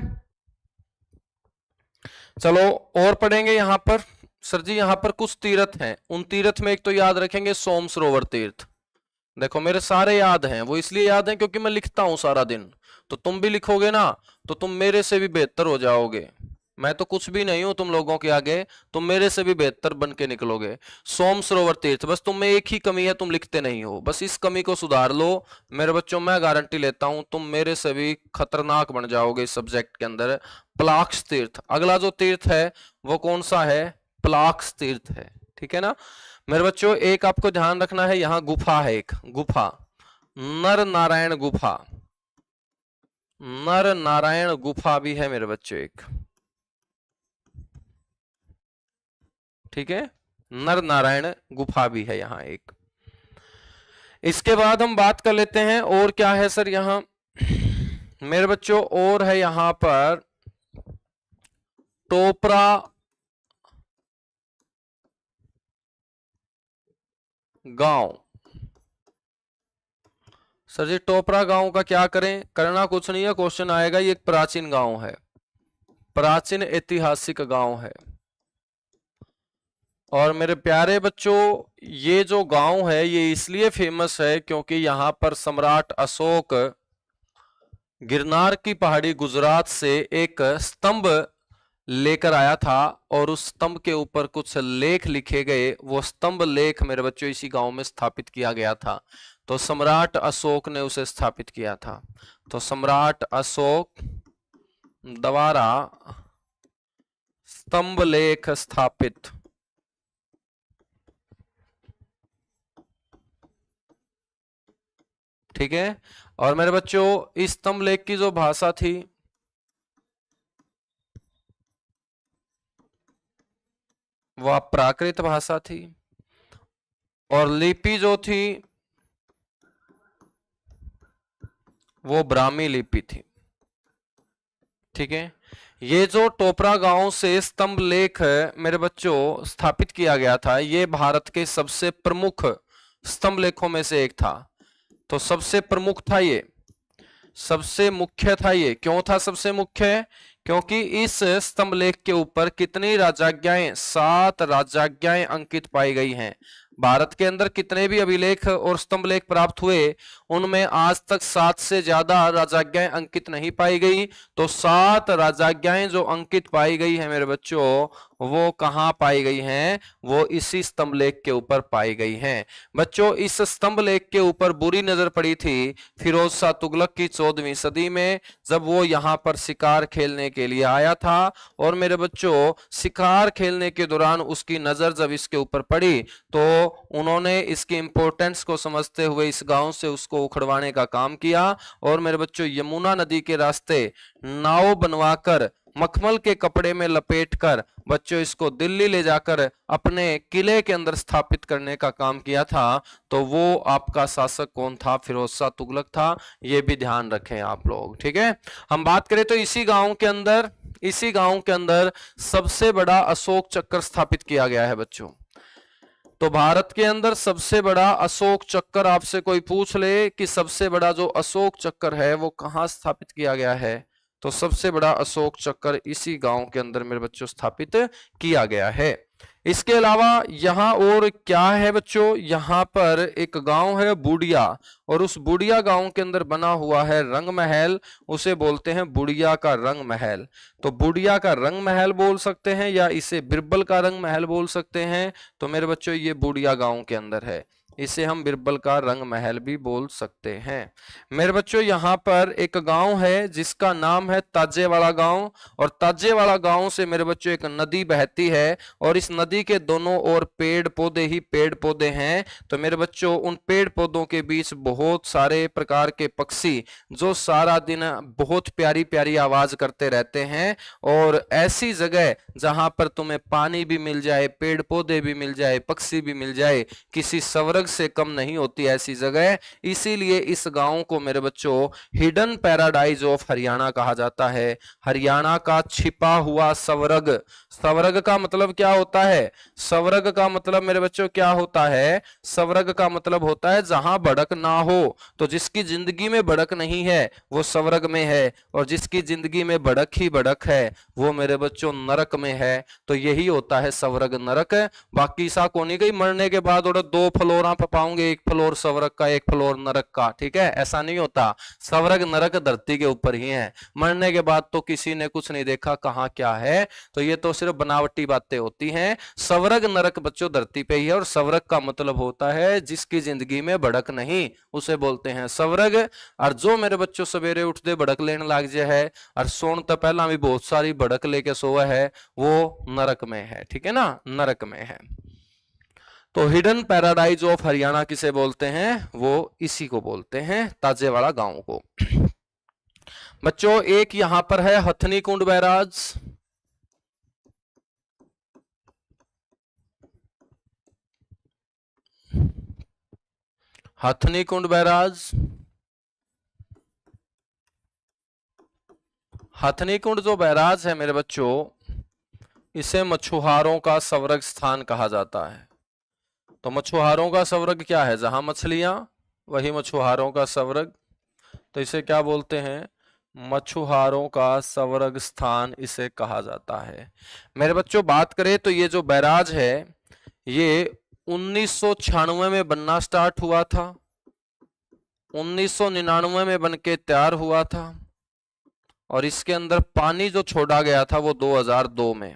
चलो और पढ़ेंगे यहां पर। सर जी यहां पर कुछ तीर्थ हैं, उन तीर्थ में एक तो याद रखेंगे सोम सरोवर तीर्थ। देखो मेरे सारे याद हैं, वो इसलिए याद हैं क्योंकि मैं लिखता हूं सारा दिन। तो तुम भी लिखोगे ना तो तुम मेरे से भी बेहतर हो जाओगे। मैं तो कुछ भी नहीं हूं तुम लोगों के आगे, तुम मेरे से भी बेहतर बन के निकलोगे। सोम सरोवर तीर्थ, बस तुम में एक ही कमी है, तुम लिखते नहीं हो। बस इस कमी को सुधार लो मेरे बच्चों, मैं गारंटी लेता हूं तुम मेरे से भी खतरनाक बन जाओगे इस सब्जेक्ट के अंदर। प्लाक्स तीर्थ, अगला जो तीर्थ है वो कौन सा है? प्लाक्स तीर्थ है, ठीक है ना मेरे बच्चों? एक आपको ध्यान रखना है, यहां गुफा है, एक गुफा, नर नारायण गुफा, नर नारायण गुफा भी है मेरे बच्चों एक, ठीक है? नर नारायण गुफा भी है यहां एक। इसके बाद हम बात कर लेते हैं और क्या है सर यहां मेरे बच्चों, और है यहां पर टोपरा गांव। सर जी टोपरा गांव का क्या करें? करना कुछ नहीं है, क्वेश्चन आएगा। ये एक प्राचीन गांव है, प्राचीन ऐतिहासिक गांव है। और मेरे प्यारे बच्चों ये जो गांव है ये इसलिए फेमस है क्योंकि यहां पर सम्राट अशोक गिरनार की पहाड़ी गुजरात से एक स्तंभ लेकर आया था और उस स्तंभ के ऊपर कुछ लेख लिखे गए। वो स्तंभ लेख मेरे बच्चों इसी गांव में स्थापित किया गया था। तो सम्राट अशोक ने उसे स्थापित किया था। तो सम्राट अशोक द्वारा स्तंभ लेख स्थापित, ठीक है? और मेरे बच्चों इस स्तंभ लेख की जो भाषा थी वह प्राकृत भाषा थी और लिपि जो थी वो ब्राह्मी लिपि थी, ठीक है? ये जो टोपरा गांव से स्तंभ लेख मेरे बच्चों स्थापित किया गया था, ये भारत के सबसे प्रमुख स्तंभ लेखों में से एक था। तो सबसे प्रमुख था ये, सबसे मुख्य था ये। क्यों था सबसे मुख्य? क्योंकि इस स्तंभ लेख के ऊपर कितनी राजाज्ञाएं, 7 राजाज्ञाएं अंकित पाई गई हैं। भारत के अंदर कितने भी अभिलेख और स्तंभ लेख प्राप्त हुए उनमें आज तक 7 से ज्यादा राजाज्ञाएं अंकित नहीं पाई गई। तो 7 राजाज्ञाएं जो अंकित पाई गई है मेरे बच्चों, वो कहां पाई गई हैं? वो इसी स्तंभ लेख के ऊपर पाई गई हैं। बच्चों इस स्तंभ लेख के ऊपर बुरी नजर पड़ी थी फिरोज शाह तुगलक की 14वीं सदी में, जब वो यहां पर शिकार खेलने के लिए आया था। और मेरे बच्चों शिकार खेलने के दौरान उसकी नजर जब इसके ऊपर पड़ी तो उन्होंने इसकी इंपॉर्टेंस को समझते हुए इस गांव से उसको उखड़वाने का काम किया। और मेरे बच्चों यमुना नदी के रास्ते नाव बनवाकर मखमल के कपड़े में लपेटकर बच्चों इसको दिल्ली ले जाकर अपने किले के अंदर स्थापित करने का काम किया था। तो वो आपका शासक कौन था? फिरोज शाह तुगलक था। ये भी ध्यान रखें आप लोग, ठीक है? हम बात करें तो इसी गांव के अंदर सबसे बड़ा अशोक चक्र स्थापित किया गया है बच्चों। तो भारत के अंदर सबसे बड़ा अशोक चक्र, आपसे कोई पूछ ले कि सबसे बड़ा जो अशोक चक्र है वो कहां स्थापित किया गया है, तो सबसे बड़ा अशोक चक्र इसी गांव के अंदर मेरे बच्चों स्थापित किया गया है। इसके अलावा यहाँ और क्या है बच्चों? यहाँ पर एक गांव है बुढ़िया, और उस बुढ़िया गांव के अंदर बना हुआ है रंग महल, उसे बोलते हैं बुढ़िया का रंग महल। तो बुढ़िया का रंग महल बोल सकते हैं या इसे बिरबल का रंग महल बोल सकते हैं। तो मेरे बच्चों ये बुढ़िया गांव के अंदर है, इसे हम बिरबल का रंग महल भी बोल सकते हैं। मेरे बच्चों यहाँ पर एक गांव है जिसका नाम है ताजेवाला गांव, और ताजेवाला गांव से मेरे बच्चों एक नदी बहती है और इस नदी के दोनों ओर पेड़ पौधे ही पेड़ पौधे हैं। तो मेरे बच्चों उन पेड़ पौधों के बीच बहुत सारे प्रकार के पक्षी जो सारा दिन बहुत प्यारी प्यारी आवाज करते रहते हैं। और ऐसी जगह जहां पर तुम्हें पानी भी मिल जाए, पेड़ पौधे भी मिल जाए, पक्षी भी मिल जाए, किसी स्वर्ग स्वर्ग से कम नहीं होती ऐसी जगह, इसीलिए इस गांव को मेरे बच्चों हिडन पैराडाइज ऑफ हरियाणा कहा जाता है। हरियाणा का छिपा हुआ स्वर्ग। स्वर्ग का मतलब क्या होता है? स्वर्ग का मतलब मेरे बच्चों क्या होता है? स्वर्ग का मतलब होता है जहां भड़क ना हो। तो जिसकी जिंदगी में भड़क नहीं है वो स्वर्ग में है, और जिसकी जिंदगी में भड़क ही भड़क है वो मेरे बच्चों नरक में है। तो यही होता है स्वर्ग नरक। बाकी सा कोनी गई मरने के बाद और 2 फ्लोर पाऊंगे, 1 फ्लोर स्वर्ग का, 1 फ्लोर नरक का, ठीक है? ऐसा नहीं होता। स्वर्ग नरक धरती के ऊपर ही है, मरने के बाद तो किसी ने कुछ नहीं देखा कहां क्या है। तो ये तो सिर्फ बनावटी बातें होती हैं। स्वर्ग नरक बच्चों धरती पे ही है, और स्वर्ग का मतलब होता है जिसकी जिंदगी में भड़क नहीं, उसे बोलते हैं स्वर्ग। और जो मेरे बच्चों सवेरे उठते भड़क लेने लग जाए है और सोने तो पहला भी बहुत सारी भड़क लेके सोया है, वो नरक में है, ठीक है ना? नरक में है। तो हिडन पैराडाइज ऑफ हरियाणा किसे बोलते हैं? वो इसी को बोलते हैं, ताजेवाड़ा गांव को। बच्चों एक यहां पर है हथनी कुंड बैराज। हथनी कुंड बैराज। हथनी कुंड जो बैराज है मेरे बच्चों, इसे मछुआरों का स्वर्ग स्थान कहा जाता है। तो मछुआरों का स्वर्ग क्या है? जहां मछलियां, वही मछुआरों का स्वर्ग। तो इसे क्या बोलते हैं? मछुआरों का स्वर्ग स्थान इसे कहा जाता है। मेरे बच्चों बात करें तो ये जो बैराज है ये 1996 में बनना स्टार्ट हुआ था, 1999 में बनके तैयार हुआ था, और इसके अंदर पानी जो छोड़ा गया था वो 2002 में।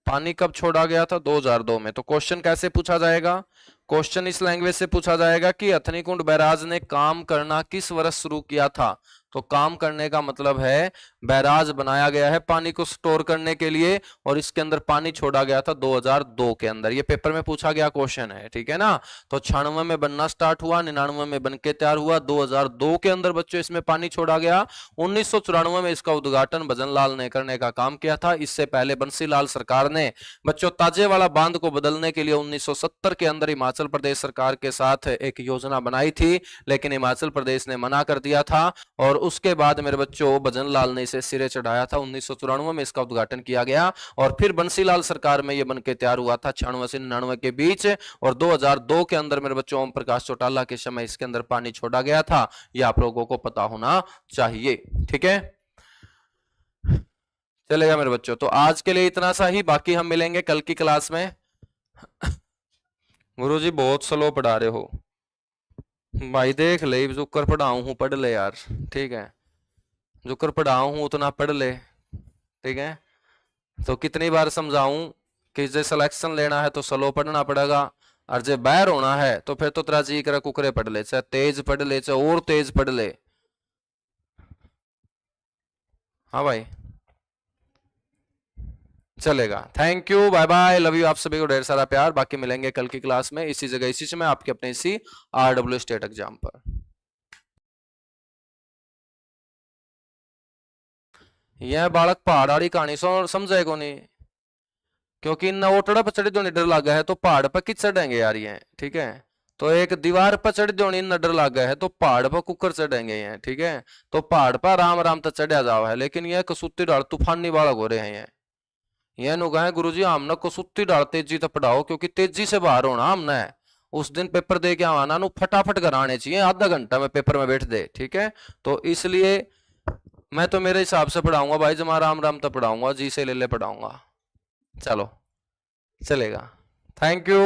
पानी कब छोड़ा गया था? 2002 में। तो क्वेश्चन कैसे पूछा जाएगा? क्वेश्चन इस लैंग्वेज से पूछा जाएगा कि हथनी कुंड बैराज ने काम करना किस वर्ष शुरू किया था। तो काम करने का मतलब है बैराज बनाया गया है पानी को स्टोर करने के लिए, और इसके अंदर पानी छोड़ा गया था 2002 के अंदर। ये पेपर में पूछा गया क्वेश्चन है, ठीक है ना? तो 96 में बनना स्टार्ट हुआ, 99 में बनके तैयार हुआ, 2002 के अंदर बच्चों इसमें पानी छोड़ा गया। 1994 में इसका उद्घाटन भजन लाल ने करने का काम किया था। इससे पहले बंसीलाल सरकार ने बच्चों ताजेवाला बांध को बदलने के लिए 1970 के अंदर हिमाचल प्रदेश सरकार के साथ एक योजना बनाई थी, लेकिन हिमाचल प्रदेश ने मना कर दिया था, और उसके बाद मेरे बच्चों भजन लाल ने इसे सिरे चढ़ाया था। 1994 में इसका उद्घाटन किया गया, और फिर बंसीलाल सरकार में यह बनके तैयार हुआ था 96 से 99 के बीच, और 2002 के अंदर मेरे बच्चों ओम प्रकाश चौटाला के समय इसके अंदर पानी छोड़ा गया था। यह आप लोगों को पता होना चाहिए, ठीक है? चलेगा मेरे बच्चों, तो आज के लिए इतना सा ही, बाकी हम मिलेंगे कल की क्लास में। गुरुजी बहुत स्लो पढ़ा रहे हो भाई, देख ले जुकर पढ़ाऊं हूं, पढ़ ले यार, ठीक है? जुकर पढ़ाऊं हूं उतना पढ़ ले, ठीक है? तो कितनी बार समझाऊं कि जे सिलेक्शन लेना है तो स्लो पढ़ना पड़ेगा, और जे बाहर होना है तो फिर तो तेरा जी करे कुकरे पढ़ ले, चाहे तेज पढ़ ले चाहे और तेज पढ़ ले। हाँ भाई चलेगा। Thank you, bye bye, love you, आप सभी को ढेर सारा प्यार। बाकी मिलेंगे कल की क्लास में इसी जगह इसी समय आपके अपने इसी RW स्टेट एग्जाम पर। यह बालक पहाड़ वाली कहानी समझे को नहीं, क्योंकि इन ओटड़ा पर चढ़ जो डर लगा है तो पहाड़ पर किस चढ़ेंगे यार ये, ठीक है? तो एक दीवार पर चढ़ जो डर लगा है तो पहाड़ पर कुकर चढ़ेंगे ये, ठीक है? तो पहाड़ पर राम राम तक चढ़ा जावा है, लेकिन यह कसूती डाल तूफानी बालक हो रहे हैं ये। यह नु कहे गुरुजी हमने कसूती डाल तेजी तक पढ़ाओ, क्योंकि तेजी से बाहर होना हमने। उस दिन पेपर दे के आना नु फटाफट कराने चाहिए, आधा घंटा में पेपर में बैठ दे, ठीक है? तो इसलिए मैं तो मेरे हिसाब से पढ़ाऊंगा भाई, जमा राम राम तक पढ़ाऊंगा, जी से ले ले पढ़ाऊंगा। चलो चलेगा, थैंक यू।